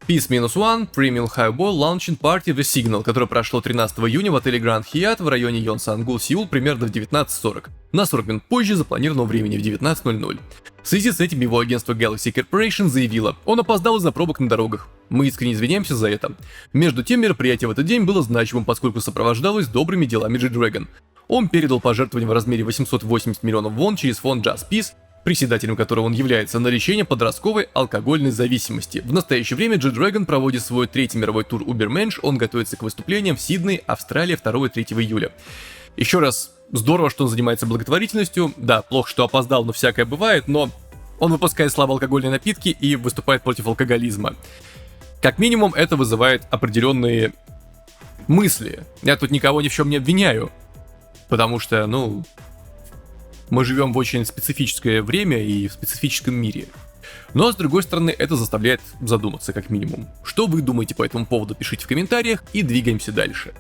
Peace-1 Premium Highball Launching Party The Signal, которое прошло 13 июня в отеле Grand Hyatt в районе Йонсан-гу, Сеул, примерно в 19:40. На 40 минут позже запланированного времени в 19:00. В связи с этим его агентство Galaxy Corporation заявило, он опоздал из-за пробок на дорогах. Мы искренне извиняемся за это. Между тем, мероприятие в этот день было значимым, поскольку сопровождалось добрыми делами G-Dragon. Он передал пожертвование в размере 880 миллионов вон через фонд Just Peace, председателем которого он является, на лечение подростковой алкогольной зависимости. В настоящее время G-Dragon проводит свой третий мировой тур Ubermensch, он готовится к выступлениям в Сиднее, Австралия 2-3 июля. Еще раз, здорово, что он занимается благотворительностью. Да, плохо, что опоздал, но всякое бывает, но он выпускает слабоалкогольные напитки и выступает против алкоголизма. Как минимум, это вызывает определенные мысли. Я тут никого ни в чем не обвиняю, потому что, мы живем в очень специфическое время и в специфическом мире. Но, с другой стороны, это заставляет задуматься, как минимум. Что вы думаете по этому поводу, пишите в комментариях и двигаемся дальше.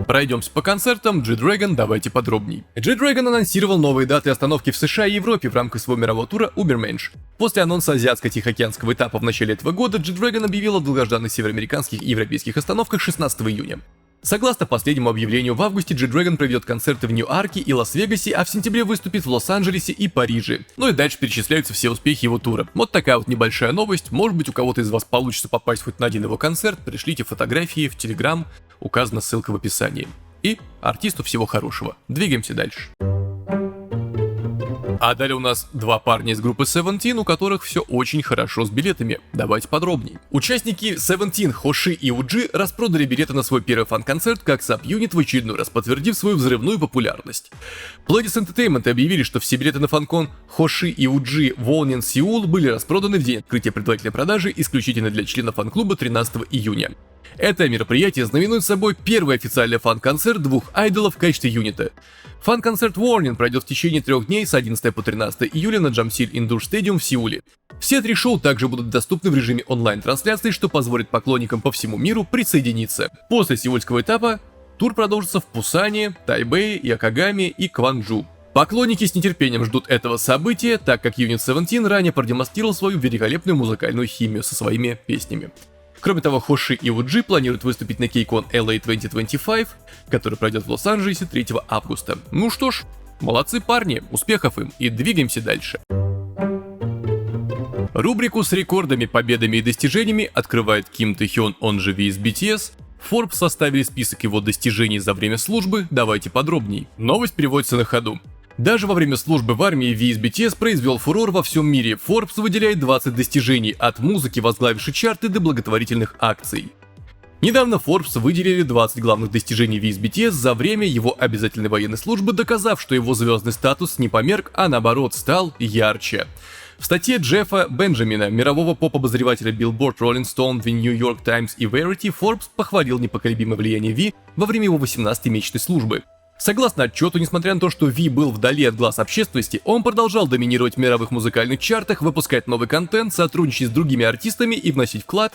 Пройдемся по концертам. G-Dragon, давайте подробней. G-Dragon анонсировал новые даты остановки в США и Европе в рамках своего мирового тура Ubermensch. После анонса азиатско-тихоокеанского этапа в начале этого года, G-Dragon объявил о долгожданных североамериканских и европейских остановках 16 июня. Согласно последнему объявлению, в августе G-Dragon проведет концерты в Нью-Арке и Лас-Вегасе, а в сентябре выступит в Лос-Анджелесе и Париже. Ну и дальше перечисляются все успехи его тура. Вот такая вот небольшая новость. Может быть, у кого-то из вас получится попасть хоть на один его концерт. Пришлите фотографии в Telegram, указана ссылка в описании. И артисту всего хорошего. Двигаемся дальше. А далее у нас два парня из группы Seventeen, у которых все очень хорошо с билетами. Давайте подробнее. Участники Seventeen, Хоши и Уджи распродали билеты на свой первый фан-концерт как саб-юнит, в очередной раз подтвердив свою взрывную популярность. Pledis Entertainment объявили, что все билеты на фан-кон Хоши и Уджи Волнин Сеул были распроданы в день открытия предварительной продажи исключительно для членов фан-клуба 13 июня. Это мероприятие знаменует собой первый официальный фан-концерт двух айдолов в качестве юнита. Фан-концерт Warning пройдет в течение 3 дней с 11 по 13 июля на Jamsil Indoor Stadium в Сеуле. Все 3 шоу также будут доступны в режиме онлайн-трансляции, что позволит поклонникам по всему миру присоединиться. После сеульского этапа тур продолжится в Пусане, Тайбэе, Якогаме и Кванджу. Поклонники с нетерпением ждут этого события, так как Unit 17 ранее продемонстрировал свою великолепную музыкальную химию со своими песнями. Кроме того, Хоши и Уджи планируют выступить на KCON LA 2025, который пройдет в Лос-Анджелесе 3 августа. Ну что ж, молодцы парни, успехов им и двигаемся дальше. Рубрику с рекордами, победами и достижениями открывает Ким Тэхён, он же V из BTS. Forbes составили список его достижений за время службы, давайте подробней. Новость переводится на ходу. Даже во время службы в армии V из BTS произвел фурор во всем мире. Forbes выделяет 20 достижений, от музыки, возглавившей чарты, до благотворительных акций. Недавно Forbes выделили 20 главных достижений V из BTS за время его обязательной военной службы, доказав, что его звездный статус не померк, а наоборот стал ярче. В статье Джеффа Бенджамина, мирового поп-обозревателя Billboard, Rolling Stone, The New York Times и Verity, Forbes похвалил непоколебимое влияние V во время его 18-месячной службы. Согласно отчету, несмотря на то, что V был вдали от глаз общественности, он продолжал доминировать в мировых музыкальных чартах, выпускать новый контент, сотрудничать с другими артистами и вносить вклад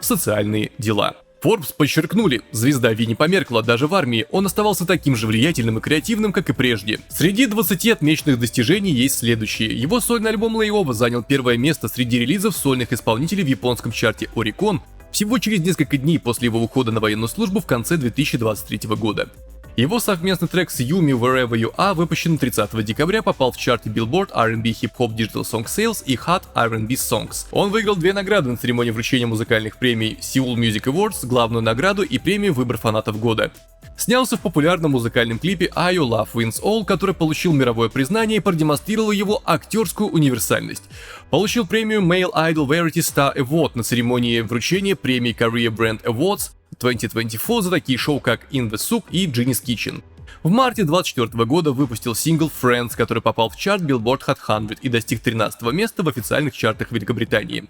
в социальные дела. Forbes подчеркнули, звезда V не померкла даже в армии, он оставался таким же влиятельным и креативным, как и прежде. Среди 20 отмеченных достижений есть следующие. Его сольный альбом Lay Over занял первое место среди релизов сольных исполнителей в японском чарте Oricon всего через несколько дней после его ухода на военную службу в конце 2023 года. Его совместный трек с Yumi Wherever You Are, выпущенный 30 декабря, попал в чарты Billboard R&B Hip Hop Digital Song Sales и Hot R&B Songs. Он выиграл 2 награды на церемонии вручения музыкальных премий Seoul Music Awards, главную награду и премию «Выбор фанатов года». снялся в популярном музыкальном клипе I Your Love Wins All, который получил мировое признание и продемонстрировал его актерскую универсальность. Получил премию Male Idol Variety Star Award на церемонии вручения премии Career Brand Awards 2024 за такие шоу, как In the Soup и Genius Kitchen. В марте 2024 года выпустил сингл Friends, который попал в чарт Billboard Hot 100 и достиг 13 места в официальных чартах Великобритании.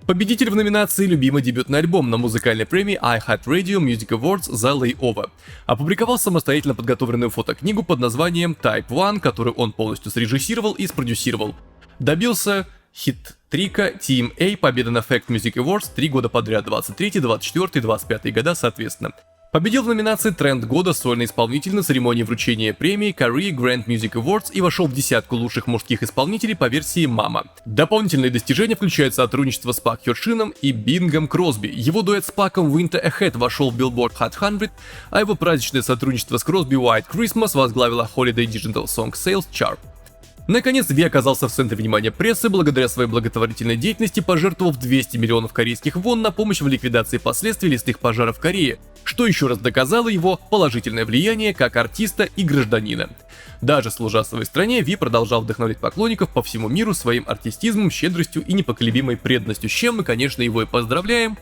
Победитель в номинации «Любимый дебютный альбом» на музыкальной премии iHeartRadio Music Awards за Layover. Опубликовал самостоятельно подготовленную фотокнигу под названием Type One, которую он полностью срежиссировал и спродюсировал. Добился хит-трика Team A, победа на Fact Music Awards 3 года подряд, 23, 24 и 25 года соответственно. Победил в номинации «Тренд года» сольный исполнитель на церемонии вручения премии Career Grand Music Awards и вошел в десятку лучших мужских исполнителей по версии «Мама». Дополнительные достижения включают сотрудничество с Пак Хёршином и Бингом Кросби. Его дуэт с Паком Winter Ahead вошел в Billboard Hot 100, а его праздничное сотрудничество с Кросби White Christmas возглавило Holiday Digital Song Sales Chart. Наконец, Ви оказался в центре внимания прессы благодаря своей благотворительной деятельности, пожертвовав 200 миллионов корейских вон на помощь в ликвидации последствий лесных пожаров в Корее, что еще раз доказало его положительное влияние как артиста и гражданина. Даже служа своей стране, Ви продолжал вдохновлять поклонников по всему миру своим артистизмом, щедростью и непоколебимой преданностью, с чем мы, конечно, его и поздравляем.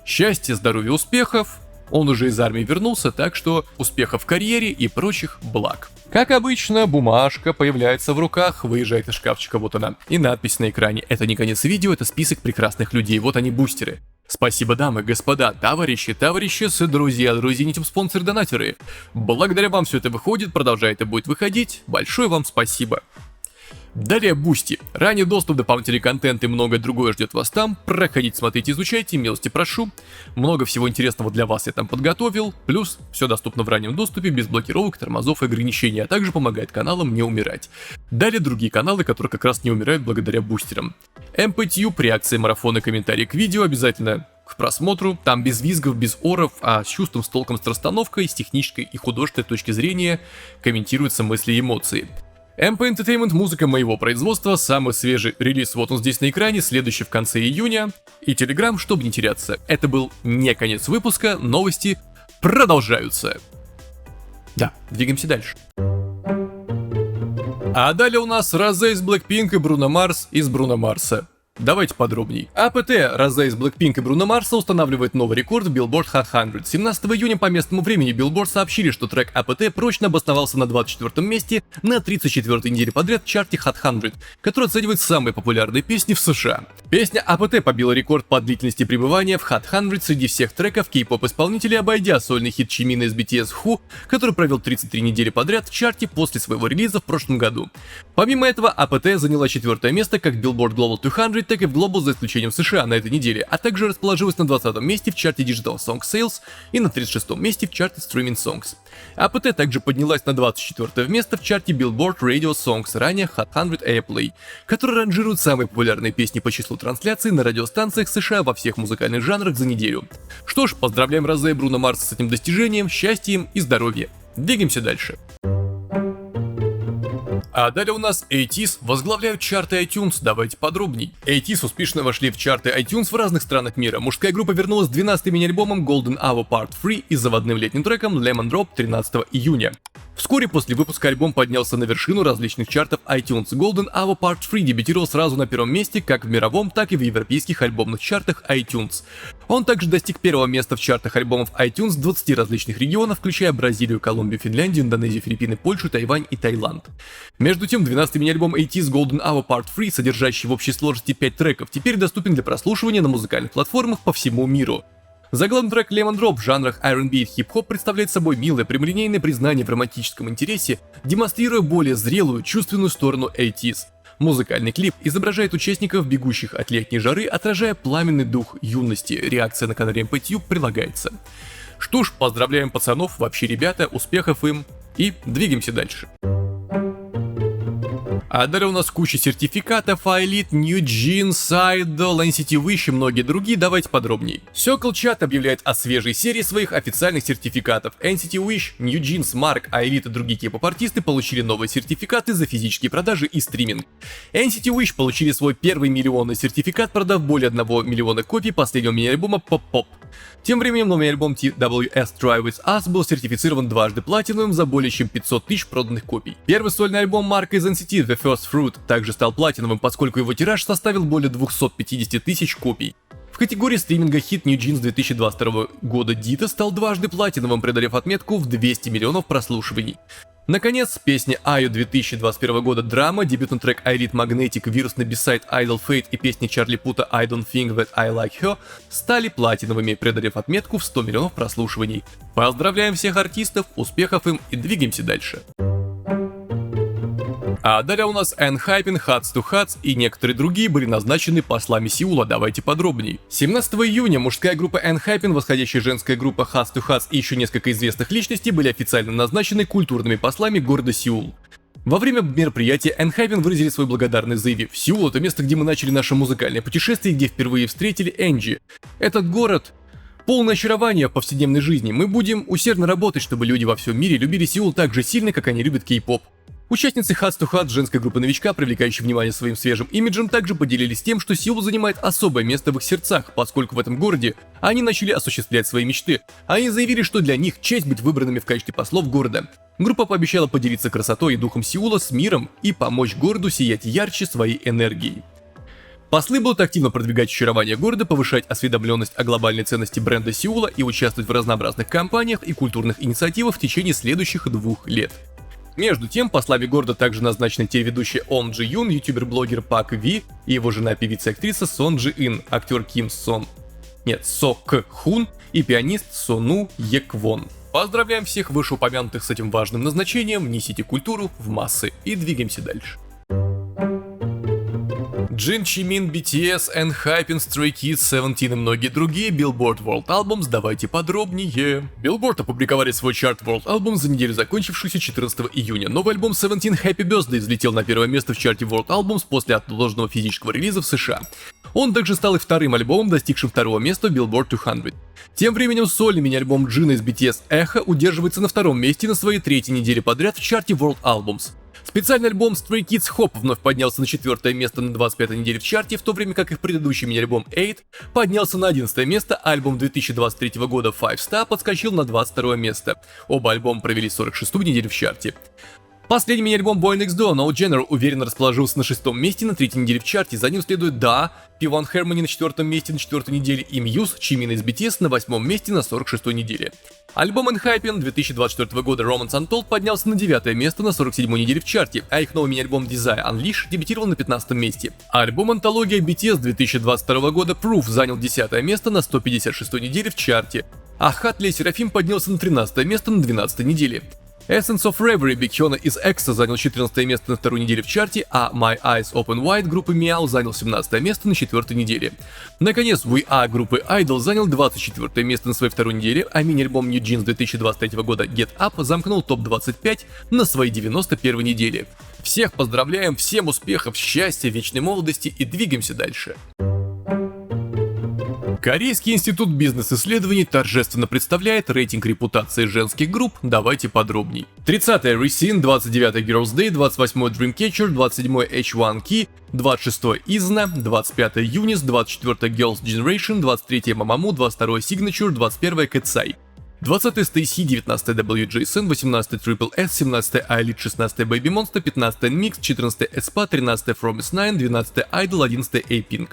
Счастья, здоровья, успехов! Он уже из армии вернулся, так что успехов в карьере и прочих благ. Как обычно, бумажка появляется в руках, выезжает из шкафчика, вот она, и надпись на экране. Это не конец видео, это список прекрасных людей, вот они бустеры. Спасибо, дамы, господа, товарищи, друзья, спонсоры-донатеры. Благодаря вам все это выходит, продолжает и будет выходить. Большое вам спасибо. Далее Boosty. Ранний доступ, дополнительный контент и многое другое ждет вас там. Проходите, смотрите, изучайте, милости прошу. Много всего интересного для вас я там подготовил. Плюс все доступно в раннем доступе, без блокировок, тормозов и ограничений, а также помогает каналам не умирать. Далее другие каналы, которые как раз не умирают благодаря бустерам. MPTube, реакции, марафоны, комментарии к видео обязательно к просмотру. Там без визгов, без оров, а с чувством, с толком, с расстановкой, с технической и художественной точки зрения комментируются мысли и эмоции. MP Entertainment, музыка моего производства, самый свежий релиз вот он здесь на экране, следующий в конце июня. И Telegram, чтобы не теряться. Это был не конец выпуска, новости продолжаются. Да, двигаемся дальше. А далее у нас Розе из Blackpink и Бруно Марс из Бруно Марса. Давайте подробней. АПТ Розе из Blackpink и Бруно Марса устанавливает новый рекорд в Billboard Hot 100. 17 июня по местному времени Billboard сообщили, что трек АПТ прочно обосновался на 24 месте на 34-й неделе подряд в чарте Hot 100, который оценивает самые популярные песни в США. Песня АПТ побила рекорд по длительности пребывания в Hot 100 среди всех треков кей-поп исполнителей, обойдя сольный хит Чимина из BTS Who, который провел 33 недели подряд в чарте после своего релиза в прошлом году. Помимо этого, АПТ заняла 4 место как в Billboard Global 200, так и в Global за исключением США на этой неделе, а также расположилась на 20 месте в чарте Digital Song Sales и на 36 месте в чарте Streaming Songs. АПТ также поднялась на 24 место в чарте Billboard Radio Songs, ранее Hot 100 Airplay, который ранжирует самые популярные песни по числу трансляций на радиостанциях США во всех музыкальных жанрах за неделю. Что ж, поздравляем Розе и Бруно Марса с этим достижением, счастья им и здоровья. Двигаемся дальше. А далее у нас ATEEZ возглавляют чарты iTunes, давайте подробней. ATEEZ успешно вошли в чарты iTunes в разных странах мира. Мужская группа вернулась с 12-м мини-альбомом Golden Hour Part 3 и заводным летним треком Lemon Drop 13 июня. Вскоре после выпуска альбом поднялся на вершину различных чартов iTunes. Golden Hour Part 3 дебютировал сразу на первом месте как в мировом, так и в европейских альбомных чартах iTunes. Он также достиг первого места в чартах альбомов iTunes в 20 различных регионах, включая Бразилию, Колумбию, Финляндию, Индонезию, Филиппины, Польшу, Тайвань и Таиланд. Между тем, 12-й мини-альбом ATEEZ Golden Hour Part 3, содержащий в общей сложности 5 треков, теперь доступен для прослушивания на музыкальных платформах по всему миру. Заглавный трек Lemon Drop в жанрах R&B и хип-хоп представляет собой милое прямолинейное признание в романтическом интересе, демонстрируя более зрелую, чувственную сторону ATEEZ. Музыкальный клип изображает участников, бегущих от летней жары, отражая пламенный дух юности. Реакция на канале MPTube прилагается. Что ж, поздравляем пацанов, вообще ребята, успехов им и двигаемся дальше. А далее у нас куча сертификатов: iLead, New Jeans, Idol, NCT Wish и многие другие, давайте подробней. Circle Chat объявляет о свежей серии своих официальных сертификатов. NCT Wish, New Jeans, Mark, iLead и другие кей-поп-артисты получили новые сертификаты за физические продажи и стриминг. NCT Wish получили свой первый миллионный сертификат, продав более 1 миллиона копий последнего мини-альбома Pop Pop. Тем временем новый альбом TWS Try With Us был сертифицирован дважды платиновым за более чем 500 тысяч проданных копий. Первый сольный альбом Марка из NCT The First Fruit также стал платиновым, поскольку его тираж составил более 250 тысяч копий. В категории стриминга хит New Jeans 2022 года Дита стал дважды платиновым, преодолев отметку в 200 миллионов прослушиваний. Наконец, песня IU 2021 года Drama, дебютный трек iLead Magnetic, вирусный бисайд Idol Fate и песня Чарли Пута I Don't Think That I Like Her стали платиновыми, преодолев отметку в 100 миллионов прослушиваний. Поздравляем всех артистов, успехов им и двигаемся дальше. А далее у нас ENHYPEN, Hats to Hats и некоторые другие были назначены послами Сеула, давайте подробней. 17 июня мужская группа ENHYPEN, восходящая женская группа Hats to Hats и еще несколько известных личностей были официально назначены культурными послами города Сеул. Во время мероприятия ENHYPEN выразили свою благодарность, заявив: «Сеул — это место, где мы начали наше музыкальное путешествие, где впервые встретили Энджи. Этот город полное очарование в повседневной жизни. Мы будем усердно работать, чтобы люди во всем мире любили Сеул так же сильно, как они любят кей-поп». Участницы Hats to Hats, женской группы новичка, привлекающей внимание своим свежим имиджем, также поделились тем, что Сеул занимает особое место в их сердцах, поскольку в этом городе они начали осуществлять свои мечты. Они заявили, что для них честь быть выбранными в качестве послов города. Группа пообещала поделиться красотой и духом Сеула с миром и помочь городу сиять ярче своей энергией. Послы будут активно продвигать очарование города, повышать осведомленность о глобальной ценности бренда Сеула и участвовать в разнообразных кампаниях и культурных инициативах в течение следующих 2 лет. Между тем, послами города также назначены телеведущий Он Джи Юн, ютубер-блогер Пак Ви и его жена певица-актриса Сон Джи Ин, актер Со К Хун и пианист Сону Е Квон. Поздравляем всех вышеупомянутых с этим важным назначением, несите культуру в массы и двигаемся дальше. Jin, Jimin, BTS, ENHYPEN, Stray Kids, Seventeen и многие другие, Billboard World Albums, давайте подробнее. Billboard опубликовали свой чарт World Albums за неделю, закончившуюся 14 июня. Новый альбом Seventeen Happy Birthday взлетел на первое место в чарте World Albums после отложенного физического релиза в США. Он также стал и вторым альбомом, достигшим 2-го места в Billboard 200. Тем временем сольный мини-альбом Джина из BTS Echo удерживается на 2-м месте на своей 3-й неделе подряд в чарте World Albums. Специальный альбом Stray Kids Hop вновь поднялся на 4-е место на 25-й неделе в чарте, в то время как их предыдущий мини-альбом 8 поднялся на 11-е место, а альбом 2023 года Five Star подскочил на 22-е место. Оба альбома провели 46-ю неделю в чарте. Последний мини-альбом Boy Next Door No Genre уверенно расположился на 6-м месте на 3-й неделе в чарте, за ним следует Da, P1 Harmony на 4-м месте на 4-й неделе и Muse, Jimin из BTS на 8-м месте на 46-й неделе. Альбом ENHYPEN 2024 года Romance Untold поднялся на 9-е место на 47-й неделе в чарте, а их новый мини-альбом Desire Unleash дебютировал на 15-м месте. Альбом антология BTS 2022 года Proof занял 10-е место на 156-й неделе в чарте, а Hatley Seraphim поднялся на 13-е место на 12-й неделе. Essence of Reverie Бекхёна из EXO занял 14 место на 2-й неделе в чарте, а My Eyes Open Wide группы Meow занял 17 место на 4-й неделе. Наконец, We Are группы Idol занял 24 место на своей 2-й неделе, а мини-альбом New Jeans 2023 года Get Up замкнул топ-25 на своей 91-й неделе. Всех поздравляем, всем успехов, счастья, вечной молодости и двигаемся дальше. Корейский институт бизнес-исследований торжественно представляет рейтинг репутации женских групп, давайте подробней. 30-е Resin, 29-е Girls' Day, 28-е Dreamcatcher, 27-е H1 Key, 26-е Izna, 25-е Eunice, 24-е Girls' Generation, 23-е Mamamoo, 22-е Signature, 21-е Katseye. 20-е Stacey, 19-е WJSN, 18-е Triple S, 17-е iLead, 16-е Baby Monster, 15-е NMIX, 14-е aespa, 13-е Fromis 9, 12-е Idol, 11-е A-Pink.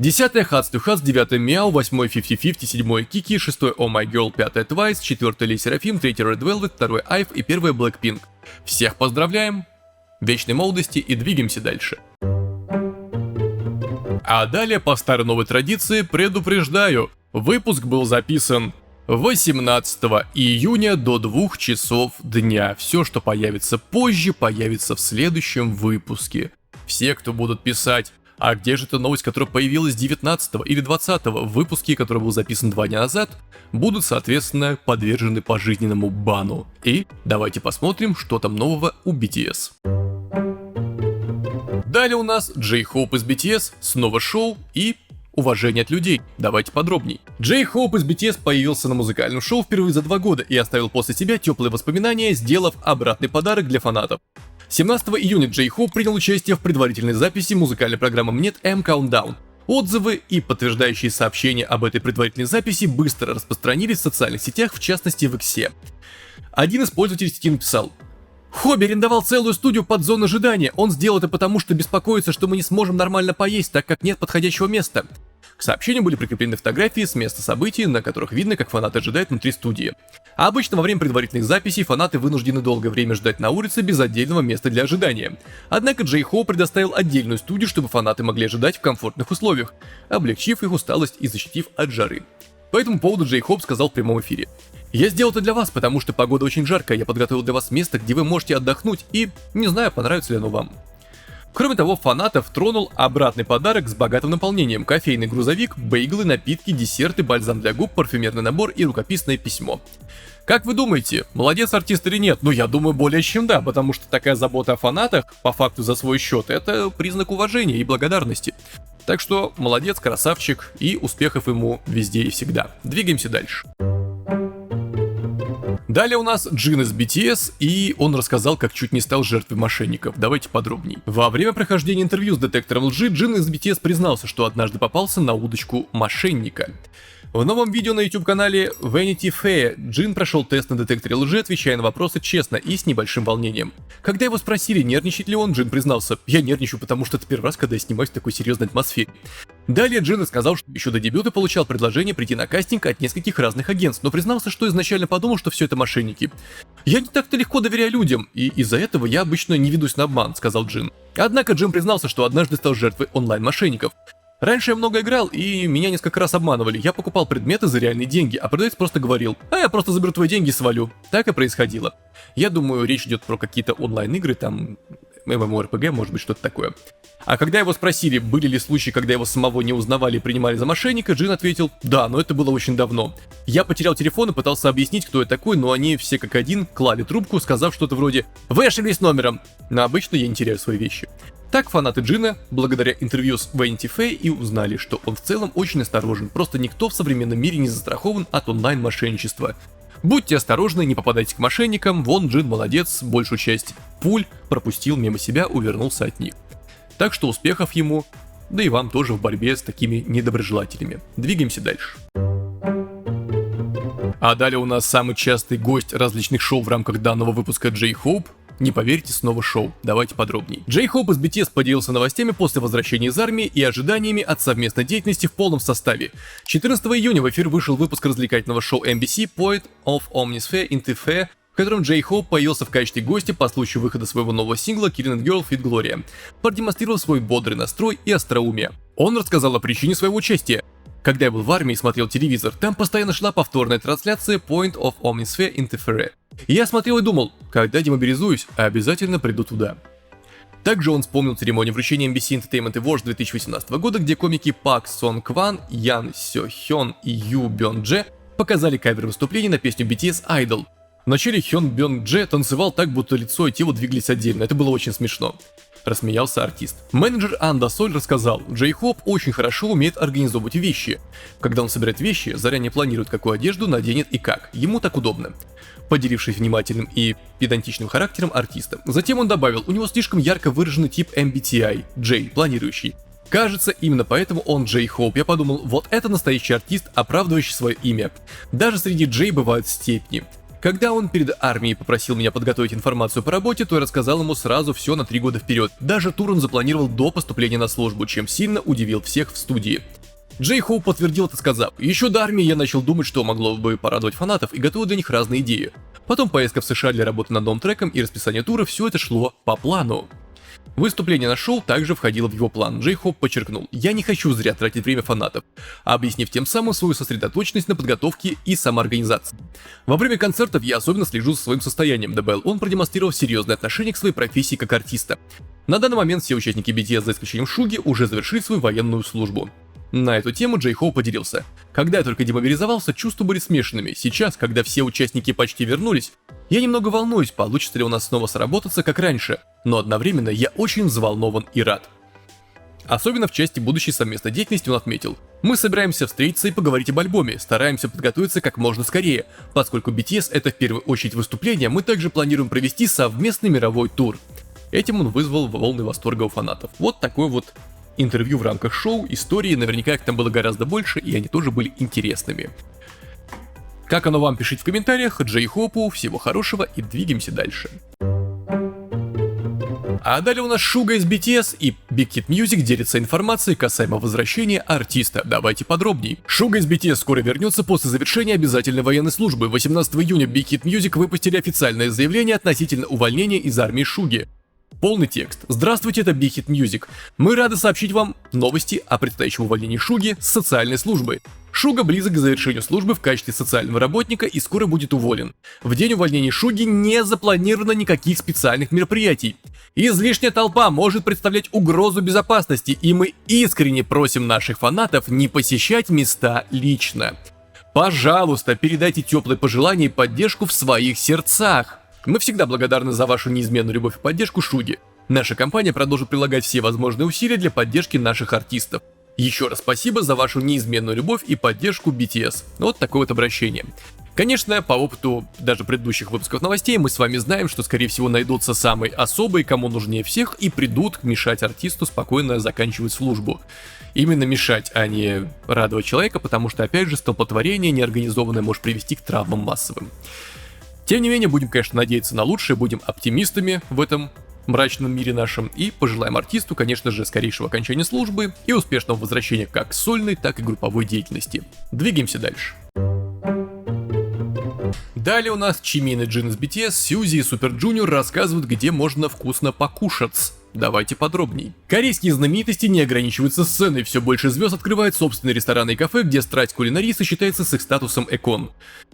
10-е Hats to Hats, 9-е Meow, 8-е 50-50, 7-е Kiki, 6-е Oh My Girl, 5-е Twice, 4-е Le Sserafim, 3-е Red Velvet, 2-е IVE и 1-е Blackpink. Всех поздравляем, вечной молодости и двигаемся дальше. А далее, по старой новой традиции, предупреждаю, выпуск был записан 18 июня до 2 часов дня. Все, что появится позже, появится в следующем выпуске. Все, кто будут писать: а где же эта новость, которая появилась 19 или 20 в выпуске, который был записан 2 дня назад, будут, соответственно, подвержены пожизненному бану. И давайте посмотрим, что там нового у BTS. Далее у нас J-Hope из BTS, снова шоу и уважение от людей. Давайте подробней. J-Hope из BTS появился на музыкальном шоу впервые за 2 года и оставил после себя теплые воспоминания, сделав обратный подарок для фанатов. 17 июня J-Hope принял участие в предварительной записи музыкальной программы Mnet M Countdown. Отзывы и подтверждающие сообщения об этой предварительной записи быстро распространились в социальных сетях, в частности в Иксе. Один из пользователей сети написал: «Хобби арендовал целую студию под зону ожидания. Он сделал это потому, что беспокоится, что мы не сможем нормально поесть, так как нет подходящего места». К сообщению были прикреплены фотографии с места событий, на которых видно, как фанаты ожидают внутри студии. А обычно во время предварительных записей фанаты вынуждены долгое время ждать на улице без отдельного места для ожидания. Однако J-Hope предоставил отдельную студию, чтобы фанаты могли ожидать в комфортных условиях, облегчив их усталость и защитив от жары. По этому поводу J-Hope сказал в прямом эфире: «Я сделал это для вас, потому что погода очень жаркая, я подготовил для вас место, где вы можете отдохнуть, и не знаю, понравится ли оно вам». Кроме того, фанатов тронул обратный подарок с богатым наполнением: кофейный грузовик, бейглы, напитки, десерты, бальзам для губ, парфюмерный набор и рукописное письмо. Как вы думаете, молодец артист или нет? Ну, я думаю, более чем да, потому что такая забота о фанатах, по факту за свой счет, это признак уважения и благодарности. Так что молодец, красавчик, и успехов ему везде и всегда. Двигаемся дальше. Далее у нас Джин из BTS, и он рассказал, как чуть не стал жертвой мошенников. Давайте подробней. Во время прохождения интервью с детектором лжи Джин из BTS признался, что однажды попался на удочку мошенника. В новом видео на YouTube-канале Vanity Fair Джин прошел тест на детекторе лжи, отвечая на вопросы честно и с небольшим волнением. Когда его спросили, нервничает ли он, Джин признался: «Я нервничаю, потому что это первый раз, когда я снимаюсь в такой серьезной атмосфере». Далее Джин сказал, что еще до дебюта получал предложение прийти на кастинг от нескольких разных агентств, но признался, что изначально подумал, что все это мошенники. «Я не так-то легко доверяю людям, и из-за этого я обычно не ведусь на обман», — сказал Джин. Однако Джин признался, что однажды стал жертвой онлайн-мошенников. «Раньше я много играл, и меня несколько раз обманывали. Я покупал предметы за реальные деньги, а продавец просто говорил: «А я просто заберу твои деньги и свалю». Так и происходило. Я думаю, речь идет про какие-то онлайн-игры, там MMORPG, может быть, что-то такое. А когда его спросили, были ли случаи, когда его самого не узнавали и принимали за мошенника, Джин ответил: «Да, но это было очень давно. Я потерял телефон и пытался объяснить, кто я такой, но они все как один клали трубку, сказав что-то вроде: «Вы ошиблись номером». Но обычно я не теряю свои вещи». Так фанаты Джина, благодаря интервью с Vanity Fair, и узнали, что он в целом очень осторожен, просто никто в современном мире не застрахован от онлайн-мошенничества. Будьте осторожны, не попадайте к мошенникам, вон Джин молодец, большую часть пуль пропустил мимо себя, увернулся от них. Так что успехов ему, да и вам тоже в борьбе с такими недоброжелателями. Двигаемся дальше. А далее у нас самый частый гость различных шоу в рамках данного выпуска J-Hope. Не поверите, снова шоу. Давайте подробней. J-Hope из BTS поделился новостями после возвращения из армии и ожиданиями от совместной деятельности в полном составе. 14 июня в эфир вышел выпуск развлекательного шоу MBC Point of Omnisphere Into Fair, в котором J-Hope появился в качестве гостя по случаю выхода своего нового сингла Killing Girl Feat Gloria, продемонстрировав свой бодрый настрой и остроумие. Он рассказал о причине своего участия. Когда я был в армии и смотрел телевизор, там постоянно шла повторная трансляция Point of Omnisphere Into Fair. И я смотрел и думал, когда демобилизуюсь, обязательно приду туда. Также он вспомнил церемонию вручения NBC Entertainment Awards 2018 года, где комики Пак Сон Кван, Ян Сё Хён и Ю Бён Дже показали кавер выступлений на песню BTS Idol. Вначале Хён Бён Дже танцевал так, будто лицо и тело двигались отдельно, это было очень смешно. Рассмеялся артист. Менеджер Анда Соль рассказал: J-Hope очень хорошо умеет организовывать вещи. Когда он собирает вещи, заранее планирует, какую одежду наденет и как. Ему так удобно. Поделившись внимательным и педантичным характером артиста. Затем он добавил: у него слишком ярко выраженный тип MBTI, J, планирующий. Кажется, именно поэтому он J-Hope. Я подумал, вот это настоящий артист, оправдывающий свое имя. Даже среди J бывают степени. Когда он перед армией попросил меня подготовить информацию по работе, то я рассказал ему сразу все на 3 года вперед. Даже тур он запланировал до поступления на службу, чем сильно удивил всех в студии. J-Hope подтвердил это, сказав: еще до армии я начал думать, что могло бы порадовать фанатов, и готовил для них разные идеи. Потом поездка в США для работы над новым треком и расписание тура, все это шло по плану. Выступление на шоу также входило в его план. J-Hope подчеркнул: я не хочу зря тратить время фанатов, объяснив тем самым свою сосредоточенность на подготовке и самоорганизации. Во время концертов я особенно слежу за своим состоянием, добавил он, продемонстрировав серьезное отношение к своей профессии как артиста. На данный момент все участники BTS, за исключением Шуги, уже завершили свою военную службу. На эту тему J-Hope поделился: когда я только демобилизовался, чувства были смешанными. Сейчас, когда все участники почти вернулись, Я немного волнуюсь, получится ли у нас снова сработаться как раньше, но одновременно я очень взволнован и рад. Особенно в части будущей совместной деятельности он отметил: мы собираемся встретиться и поговорить об альбоме, стараемся подготовиться как можно скорее. Поскольку BTS это в первую очередь выступление, мы также планируем провести совместный мировой тур. Этим он вызвал волны восторга у фанатов. Вот такое вот интервью в рамках шоу, истории, наверняка их там было гораздо больше, и они тоже были интересными. Как оно вам, пишите в комментариях. J-Hope, всего хорошего и двигаемся дальше. А далее у нас Suga из BTS и Big Hit Music делится информацией касаемо возвращения артиста. Давайте подробней. Suga из BTS скоро вернется после завершения обязательной военной службы. 18 июня Big Hit Music выпустили официальное заявление относительно увольнения из армии Шуги. Полный текст. Здравствуйте, это Big Hit Music. Мы рады сообщить вам новости о предстоящем увольнении Шуги с социальной службы. Шуга близок к завершению службы в качестве социального работника и скоро будет уволен. В день увольнения Шуги не запланировано никаких специальных мероприятий. Излишняя толпа может представлять угрозу безопасности, и мы искренне просим наших фанатов не посещать места лично. Пожалуйста, передайте теплые пожелания и поддержку в своих сердцах. Мы всегда благодарны за вашу неизменную любовь и поддержку Шуги. Наша компания продолжит прилагать все возможные усилия для поддержки наших артистов. Еще раз спасибо за вашу неизменную любовь и поддержку BTS. Вот такое вот обращение. Конечно, по опыту даже предыдущих выпусков новостей мы с вами знаем, что скорее всего найдутся самые особые, кому нужнее всех, и придут мешать артисту спокойно заканчивать службу. Именно мешать, а не радовать человека, потому что, опять же, столпотворение неорганизованное может привести к травмам массовым. Тем не менее, будем, конечно, надеяться на лучшее, будем оптимистами в этом мрачном мире нашем и пожелаем артисту, конечно же, скорейшего окончания службы и успешного возвращения как сольной, так и групповой деятельности. Двигаемся дальше. Далее у нас Чимин и Джин из BTS, Сьюзи и Супер Джуниор рассказывают, где можно вкусно покушать. Давайте подробней. Корейские знаменитости не ограничиваются сценой, все больше звезд открывают собственные рестораны и кафе, где страсть кулинарии сочетается с их статусом экон.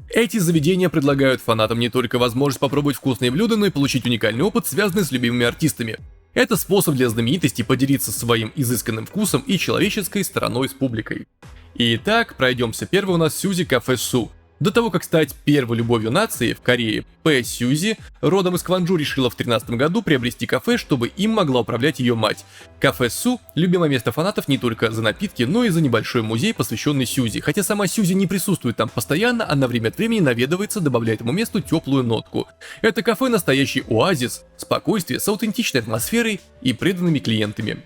Эти заведения предлагают фанатам не только возможность попробовать вкусные блюда, но и получить уникальный опыт, связанный с любимыми артистами. Это способ для знаменитостей поделиться своим изысканным вкусом и человеческой стороной с публикой. Итак, пройдемся. Первый у нас Сьюзи Кафе Су. До того, как стать первой любовью нации в Корее, Пэ Сьюзи, родом из Кванджу, решила в 2013 году приобрести кафе, чтобы им могла управлять ее мать. Кафе Су – любимое место фанатов не только за напитки, но и за небольшой музей, посвященный Сьюзи. Хотя сама Сьюзи не присутствует там постоянно, она время от времени наведывается, добавляя этому месту теплую нотку. Это кафе – настоящий оазис, спокойствие с аутентичной атмосферой и преданными клиентами.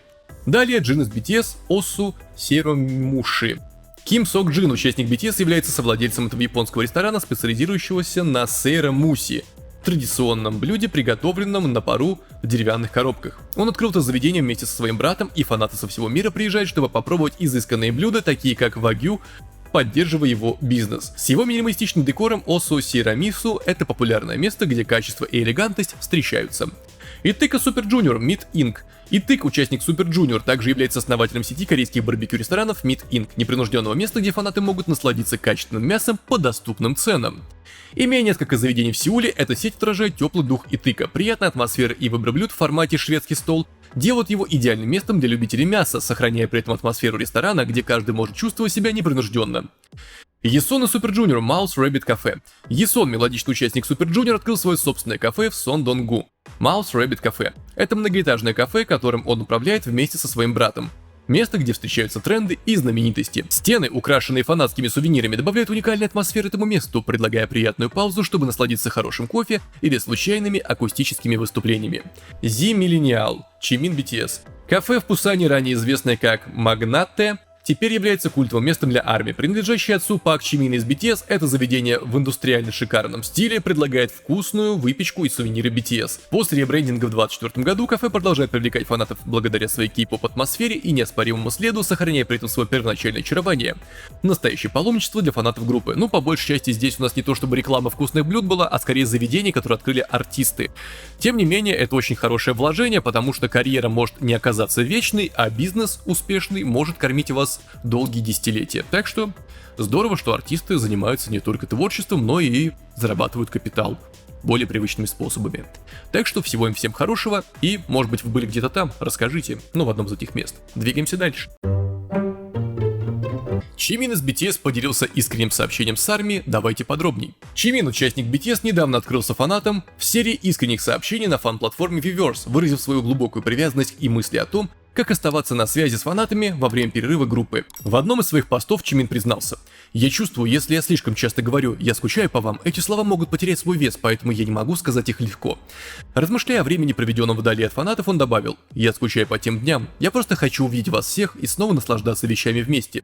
Далее Джин из BTS Осу Серомуши. Ким Сок Джин, участник BTS, является совладельцем этого японского ресторана, специализирующегося на сейромуси, традиционном блюде, приготовленном на пару в деревянных коробках. Он открыл это заведение вместе со своим братом, и фанаты со всего мира приезжают, чтобы попробовать изысканные блюда, такие как вагю, поддерживая его бизнес. С его минималистичным декором Осу Сирамису – это популярное место, где качество и элегантность встречаются. Итыка Супер Джуниор Meat Inc. Итык, участник Супер Джуниор, также является основателем сети корейских барбекю-ресторанов Meat Inc., непринужденного места, где фанаты могут насладиться качественным мясом по доступным ценам. Имея несколько заведений в Сеуле, эта сеть отражает теплый дух Итыка, приятная атмосфера и выбор блюд в формате шведский стол делают его идеальным местом для любителей мяса, сохраняя при этом атмосферу ресторана, где каждый может чувствовать себя непринужденно. Есон и Супер Джуниор Mouse Rabbit Cafe. Есон, мелодичный участник Супер Джуниор, открыл свое собственное кафе в Сондонгу. Mouse Rabbit Cafe. Это многоэтажное кафе, которым он управляет вместе со своим братом. Место, где встречаются тренды и знаменитости. Стены, украшенные фанатскими сувенирами, добавляют уникальной атмосферы этому месту, предлагая приятную паузу, чтобы насладиться хорошим кофе или случайными акустическими выступлениями. Зи Millennial, Чимин BTS. Кафе в Пусане, ранее известное как Магнате, теперь является культовым местом для армии. Принадлежащее отцу Пак Чимина из BTS, это заведение в индустриально шикарном стиле предлагает вкусную выпечку и сувениры BTS. После ребрендинга в 2024 году кафе продолжает привлекать фанатов благодаря своей кей-поп атмосфере и неоспоримому следу, сохраняя при этом свое первоначальное очарование. Настоящее паломничество для фанатов группы. Ну, по большей части здесь у нас не то чтобы реклама вкусных блюд была, а скорее заведение, которое открыли артисты. Тем не менее, это очень хорошее вложение, потому что карьера может не оказаться вечной, а бизнес успешный может кормить вас долгие десятилетия. Так что здорово, что артисты занимаются не только творчеством, но и зарабатывают капитал более привычными способами. Так что всего им всем хорошего, и, может быть, вы были где-то там, расскажите, в одном из этих мест. Двигаемся дальше. Чимин из BTS поделился искренним сообщением с армией, давайте подробней. Чимин, участник BTS, недавно открылся фанатом в серии искренних сообщений на фан-платформе Weverse, выразив свою глубокую привязанность и мысли о том, как оставаться на связи с фанатами во время перерыва группы. В одном из своих постов Чимин признался: «Я чувствую, если я слишком часто говорю «я скучаю по вам», эти слова могут потерять свой вес, поэтому я не могу сказать их легко». Размышляя о времени, проведенном вдали от фанатов, он добавил: «Я скучаю по тем дням, я просто хочу увидеть вас всех и снова наслаждаться вещами вместе».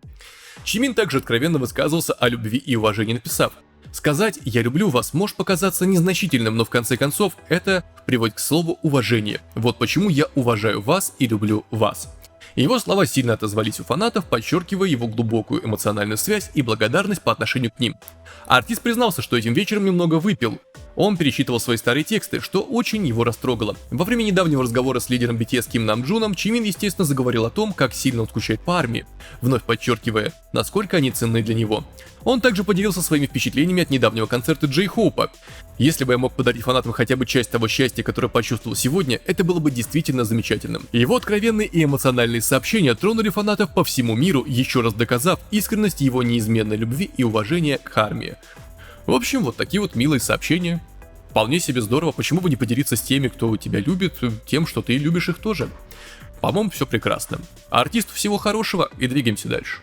Чимин также откровенно высказывался о любви и уважении, написав: «Сказать «я люблю вас» может показаться незначительным, но в конце концов это приводит к слову «уважение». Вот почему я уважаю вас и люблю вас». Его слова сильно отозвались у фанатов, подчеркивая его глубокую эмоциональную связь и благодарность по отношению к ним. Артист признался, что этим вечером немного выпил. Он пересчитывал свои старые тексты, что очень его растрогало. Во время недавнего разговора с лидером BTS Ким Намджуном Чимин, естественно, заговорил о том, как сильно он скучает по армии, вновь подчеркивая, насколько они ценны для него. Он также поделился своими впечатлениями от недавнего концерта Джей Хоупа. «Если бы я мог подарить фанатам хотя бы часть того счастья, которое почувствовал сегодня, это было бы действительно замечательным». Его откровенные и эмоциональные сообщения тронули фанатов по всему миру, еще раз доказав искренность его неизменной любви и уважения к армии. В общем, вот такие вот милые сообщения. Вполне себе здорово, почему бы не поделиться с теми, кто тебя любит, тем, что ты любишь их тоже. По-моему, все прекрасно. А артисту всего хорошего и двигаемся дальше.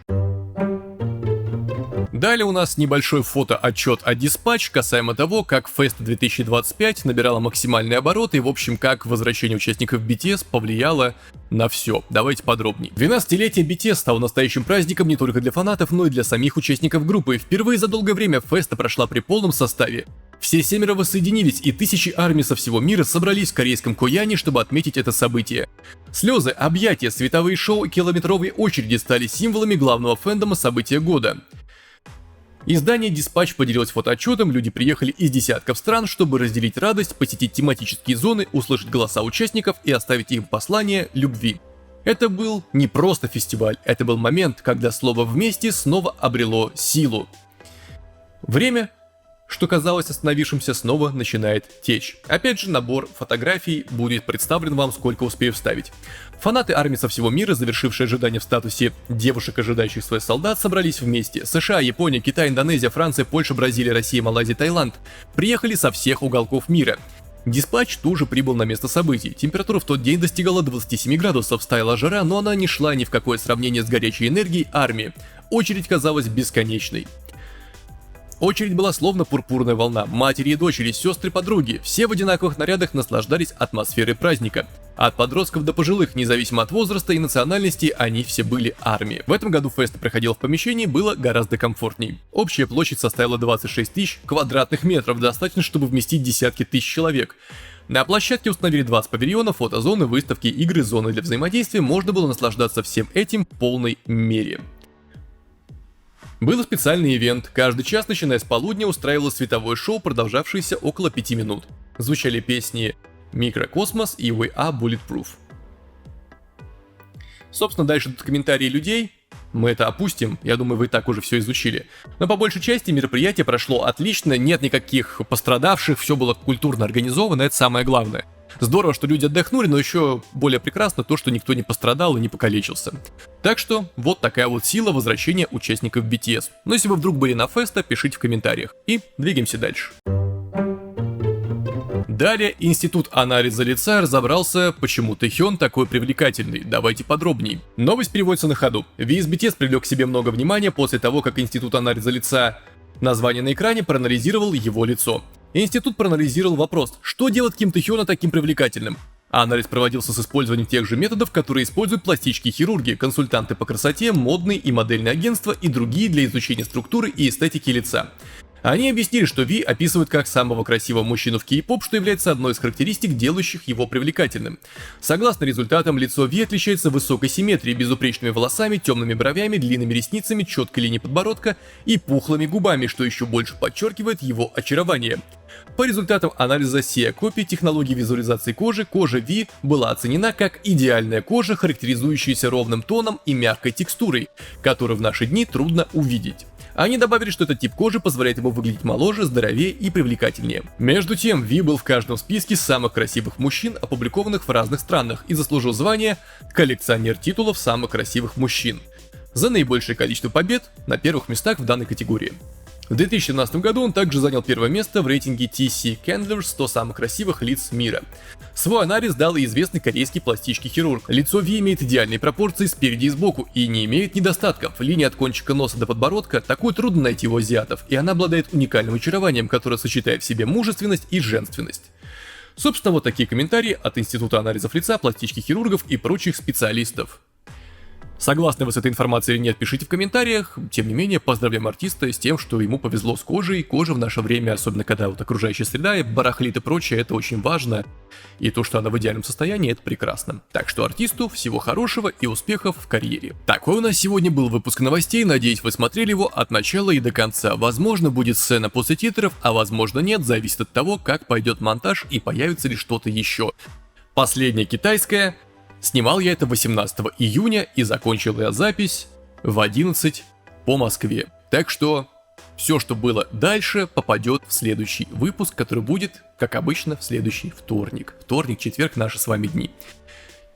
Далее у нас небольшой фотоотчет от Dispatch касаемо того, как Fest 2025 набирала максимальные обороты и, в общем, как возвращение участников BTS повлияло на все. Давайте подробнее. 12-летие BTS стало настоящим праздником не только для фанатов, но и для самих участников группы. Впервые за долгое время феста прошла при полном составе. Все 7 воссоединились, и тысячи армий со всего мира собрались в корейском Кояне, чтобы отметить это событие. Слезы, объятия, световые шоу и километровые очереди стали символами главного фэндома события года. Издание Dispatch поделилось фотоотчетом, люди приехали из десятков стран, чтобы разделить радость, посетить тематические зоны, услышать голоса участников и оставить им послание любви. Это был не просто фестиваль, это был момент, когда слово «вместе» снова обрело силу. Время, что казалось остановившимся, снова начинает течь. Опять же, набор фотографий будет представлен вам, сколько успею вставить. Фанаты армии со всего мира, завершившие ожидания в статусе девушек, ожидающих своих солдат, собрались вместе. США, Япония, Китай, Индонезия, Франция, Польша, Бразилия, Россия, Малайзия, Таиланд приехали со всех уголков мира. Dispatch тоже прибыл на место событий. Температура в тот день достигала 27 градусов, стояла жара, но она не шла ни в какое сравнение с горячей энергией армии. Очередь казалась бесконечной. Очередь была словно пурпурная волна. Матери и дочери, сестры, подруги, все в одинаковых нарядах наслаждались атмосферой праздника. От подростков до пожилых, независимо от возраста и национальности, они все были армией. В этом году фест проходил в помещении, было гораздо комфортней. Общая площадь составила 26 тысяч квадратных метров, достаточно, чтобы вместить десятки тысяч человек. На площадке установили 20 павильонов, фотозоны, выставки, игры, зоны для взаимодействия, можно было наслаждаться всем этим в полной мере. Был специальный ивент. Каждый час, начиная с полудня, устраивалось световое шоу, продолжавшееся около 5 минут. Звучали песни «Микрокосмос» и «We are Bulletproof». Собственно, дальше тут комментарии людей. Мы это опустим, я думаю, вы и так уже все изучили. Но по большей части мероприятие прошло отлично, нет никаких пострадавших, все было культурно организовано, это самое главное. Здорово, что люди отдохнули, но еще более прекрасно то, что никто не пострадал и не покалечился. Так что, вот такая вот сила возвращения участников BTS. Но если вы вдруг были на феста, пишите в комментариях. И двигаемся дальше. Далее Институт анализа лица разобрался, почему Тэхён такой привлекательный. Давайте подробней. Новость переводится на ходу. Ви из BTS привлек к себе много внимания после того, как Институт анализа лица, название на экране, проанализировал его лицо. Институт проанализировал вопрос, что делает Ким Тэхёна таким привлекательным. Анализ проводился с использованием тех же методов, которые используют пластические хирурги, консультанты по красоте, модные и модельные агентства и другие для изучения структуры и эстетики лица. Они объяснили, что Ви описывают как самого красивого мужчину в кей-поп, что является одной из характеристик, делающих его привлекательным. Согласно результатам, лицо Ви отличается высокой симметрией, безупречными волосами, темными бровями, длинными ресницами, четкой линией подбородка и пухлыми губами, что еще больше подчеркивает его очарование. По результатам анализа SIA-копий технологии визуализации кожи, кожа Ви была оценена как идеальная кожа, характеризующаяся ровным тоном и мягкой текстурой, которую в наши дни трудно увидеть. Они добавили, что этот тип кожи позволяет ему выглядеть моложе, здоровее и привлекательнее. Между тем, Ви был в каждом списке самых красивых мужчин, опубликованных в разных странах, и заслужил звание «Коллекционер титулов самых красивых мужчин». за наибольшее количество побед на первых местах в данной категории. В 2017 году он также занял первое место в рейтинге TC Candlers 100 самых красивых лиц мира. Свой анализ дал и известный корейский пластический хирург. Лицо Ви имеет идеальные пропорции спереди и сбоку и не имеет недостатков. Линия от кончика носа до подбородка, такую трудно найти у азиатов, и она обладает уникальным очарованием, которое сочетает в себе мужественность и женственность. Собственно, вот такие комментарии от Института анализов лица, пластических хирургов и прочих специалистов. Согласны вы с этой информацией или нет, пишите в комментариях. Тем не менее, поздравляем артиста с тем, что ему повезло с кожей. Кожа в наше время, особенно когда вот окружающая среда, барахлит и прочее, это очень важно. И то, что она в идеальном состоянии, это прекрасно. Так что артисту всего хорошего и успехов в карьере. Такой у нас сегодня был выпуск новостей. Надеюсь, вы смотрели его от начала и до конца. Возможно, будет сцена после титров, а возможно нет. Зависит от того, как пойдет монтаж и появится ли что-то еще. Последняя китайская. Снимал я это 18 июня и закончил я запись в 11 по Москве. Так что все, что было дальше, попадет в следующий выпуск, который будет, как обычно, в следующий вторник. Вторник, четверг, наши с вами дни.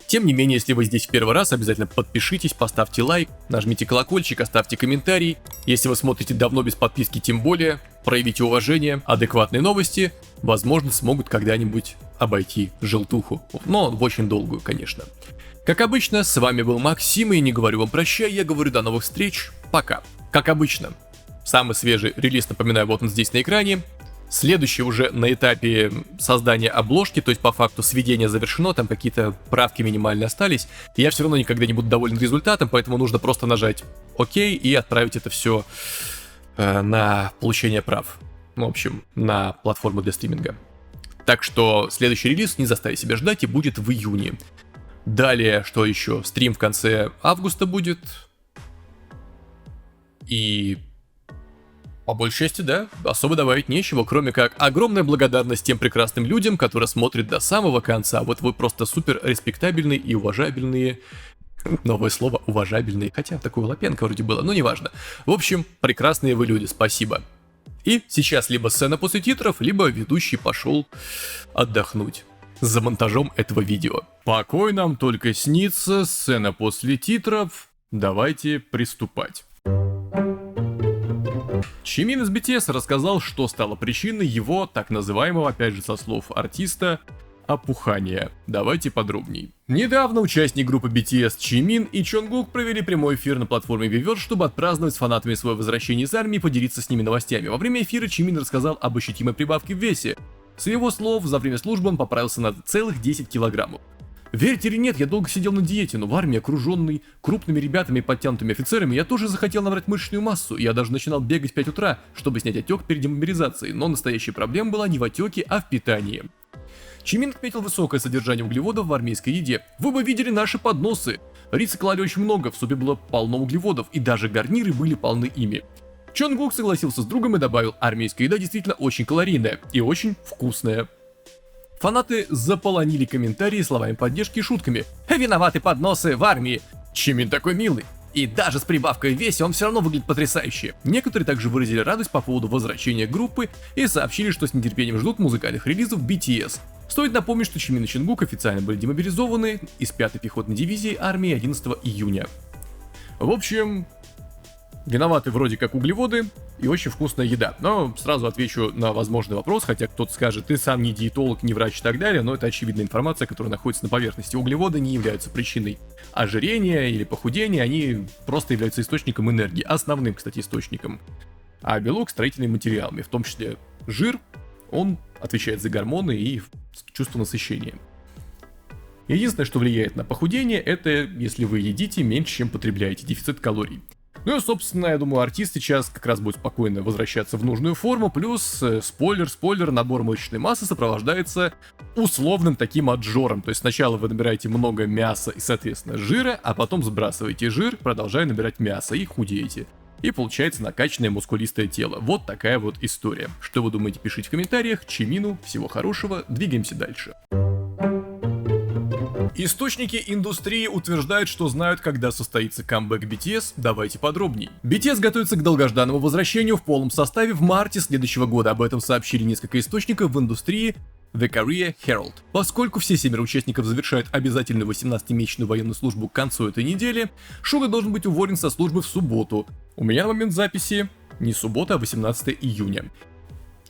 Тем не менее, если вы здесь в первый раз, обязательно подпишитесь, поставьте лайк, нажмите колокольчик, оставьте комментарий. Если вы смотрите давно без подписки, тем более, проявите уважение. Адекватные новости, возможно, смогут когда-нибудь обойти желтуху. Но в очень долгую, конечно. Как обычно, с вами был Максим, и не говорю вам прощай, я говорю до новых встреч, пока. Как обычно, самый свежий релиз, напоминаю, вот он здесь на экране. Следующий уже на этапе создания обложки, то есть по факту сведение завершено, там какие-то правки минимальные остались. И я все равно никогда не буду доволен результатом, поэтому нужно просто нажать ОК и отправить это все на получение прав. В общем, на платформу для стриминга. Так что следующий релиз не заставит себя ждать и будет в июне. Далее, что еще? Стрим в конце августа будет. И по большей части, да, особо добавить нечего, кроме как огромная благодарность тем прекрасным людям, которые смотрят до самого конца. Вот вы просто супер респектабельные и уважабельные. Новое слово уважабельные, хотя такое Лапенко вроде было, но неважно. В общем, прекрасные вы люди, спасибо. И сейчас либо сцена после титров, либо ведущий пошел отдохнуть за монтажом этого видео. Покой нам только снится, сцена после титров. Давайте приступать. Чимин из BTS рассказал, что стало причиной его, так называемого, опять же со слов артиста, опухания. Давайте подробней. Недавно участник группы BTS Чимин и Чонгук провели прямой эфир на платформе Weverse, чтобы отпраздновать с фанатами свое возвращение из армии и поделиться с ними новостями. Во время эфира Чимин рассказал об ощутимой прибавке в весе. С его слов, за время службы он поправился на целых 10 килограммов. Верьте или нет, я долго сидел на диете, но в армии, окруженный крупными ребятами и подтянутыми офицерами, я тоже захотел набрать мышечную массу, и я даже начинал бегать в 5 утра, чтобы снять отек перед демобилизацией, но настоящая проблема была не в отеке, а в питании. Чимин отметил высокое содержание углеводов в армейской еде. Вы бы видели наши подносы. Риса клали очень много, в супе было полно углеводов, и даже гарниры были полны ими. Чонгук согласился с другом и добавил: армейская еда действительно очень калорийная и очень вкусная. Фанаты заполонили комментарии словами поддержки и шутками. Виноваты подносы в армии. Чимин такой милый. И даже с прибавкой в весе он все равно выглядит потрясающе. Некоторые также выразили радость по поводу возвращения группы и сообщили, что с нетерпением ждут музыкальных релизов BTS. Стоит напомнить, что Чимин и Чонгук официально были демобилизованы из 5-й пехотной дивизии армии 11 июня. В общем, виноваты вроде как углеводы и очень вкусная еда. Но сразу отвечу на возможный вопрос, хотя кто-то скажет, ты сам не диетолог, не врач и так далее, но это очевидная информация, которая находится на поверхности. Углеводы не являются причиной ожирения или похудения, они просто являются источником энергии, основным, кстати, источником. А белок — строительными материалами, в том числе жир, он отвечает за гормоны и чувство насыщения. Единственное, что влияет на похудение, это если вы едите меньше, чем потребляете, дефицит калорий. Ну и, собственно, я думаю, артист сейчас как раз будет спокойно возвращаться в нужную форму, плюс, спойлер, набор мышечной массы сопровождается условным таким отжором. То есть сначала вы набираете много мяса и, соответственно, жира, а потом сбрасываете жир, продолжая набирать мясо и худеете. И получается накачанное мускулистое тело. Вот такая вот история. Что вы думаете, пишите в комментариях. Чимину всего хорошего, двигаемся дальше. Источники индустрии утверждают, что знают, когда состоится камбэк BTS. Давайте подробней. BTS готовится к долгожданному возвращению в полном составе в марте следующего года. Об этом сообщили несколько источников в индустрии. The Career Herald. Поскольку все 7 участников завершают обязательную 18-месячную военную службу к концу этой недели, Шуга должен быть уволен со службы в субботу. У меня на момент записи не суббота, а 18 июня.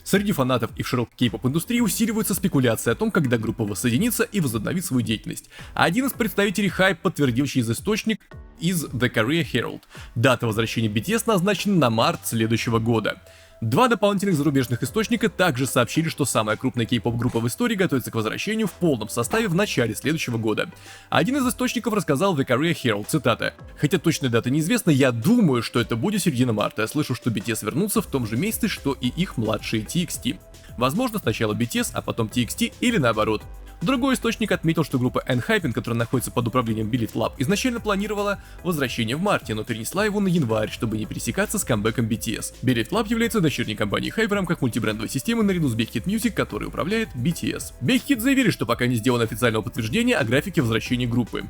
Среди фанатов и в широкой кей-поп индустрии усиливаются спекуляции о том, когда группа воссоединится и возобновит свою деятельность. Один из представителей хайп подтвердил через источник из The Career Herald. Дата возвращения BTS назначена на март следующего года. Два дополнительных зарубежных источника также сообщили, что самая крупная кей-поп-группа в истории готовится к возвращению в полном составе в начале следующего года. Один из источников рассказал The Career Herald, цитата: «Хотя точная дата неизвестна, я думаю, что это будет середина марта. Я слышу, что BTS вернутся в том же месяце, что и их младшие TXT. Возможно, сначала BTS, а потом TXT или наоборот». Другой источник отметил, что группа ENHYPEN, которая находится под управлением Billie Lab, изначально планировала возвращение в марте, но перенесла его на январь, чтобы не пересекаться с камбэком BTS. Billie Lab является дочерней компанией HYBE в рамках мультибрендовой системы наряду с Big Hit Music, которой управляет BTS. Big Hit заявили, что пока не сделано официального подтверждения о графике возвращения группы.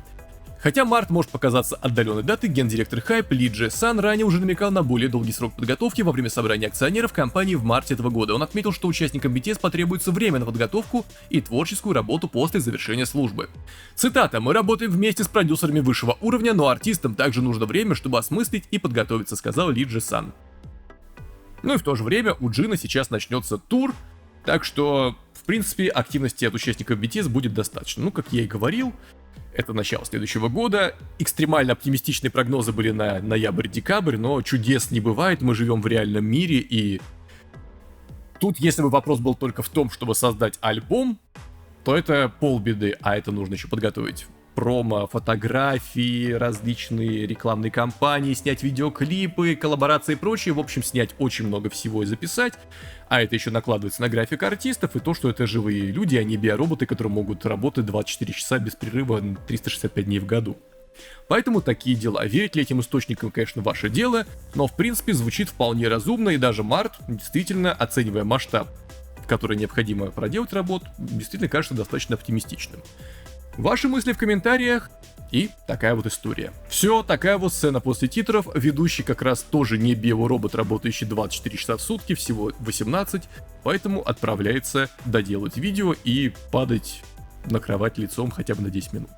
Хотя март может показаться отдаленной датой, гендиректор HYBE Ли Дже Сан ранее уже намекал на более долгий срок подготовки во время собрания акционеров компании в марте этого года. Он отметил, что участникам BTS потребуется время на подготовку и творческую работу после завершения службы. Цитата: «Мы работаем вместе с продюсерами высшего уровня, но артистам также нужно время, чтобы осмыслить и подготовиться», сказал Ли Дже Сан. Ну и в то же время у Джина сейчас начнется тур, так что, в принципе, активности от участников BTS будет достаточно. Ну, как я и говорил, это начало следующего года. Экстремально оптимистичные прогнозы были на ноябрь-декабрь, но чудес не бывает, мы живем в реальном мире, и тут, если бы вопрос был только в том, чтобы создать альбом, то это полбеды, а это нужно еще подготовить промо, фотографии, различные рекламные кампании, снять видеоклипы, коллаборации и прочее, в общем, снять очень много всего и записать, а это еще накладывается на график артистов и то, что это живые люди, а не биороботы, которые могут работать 24 часа без перерыва 365 дней в году. Поэтому такие дела. Верить ли этим источникам, конечно, ваше дело, но в принципе звучит вполне разумно, и даже март, действительно, оценивая масштаб, в который необходимо проделать работу, действительно кажется достаточно оптимистичным. Ваши мысли в комментариях, и такая вот история. Все, такая вот сцена после титров. Ведущий как раз тоже не биоробот, работающий 24 часа в сутки, всего 18, поэтому отправляется доделать видео и падать на кровать лицом хотя бы на 10 минут.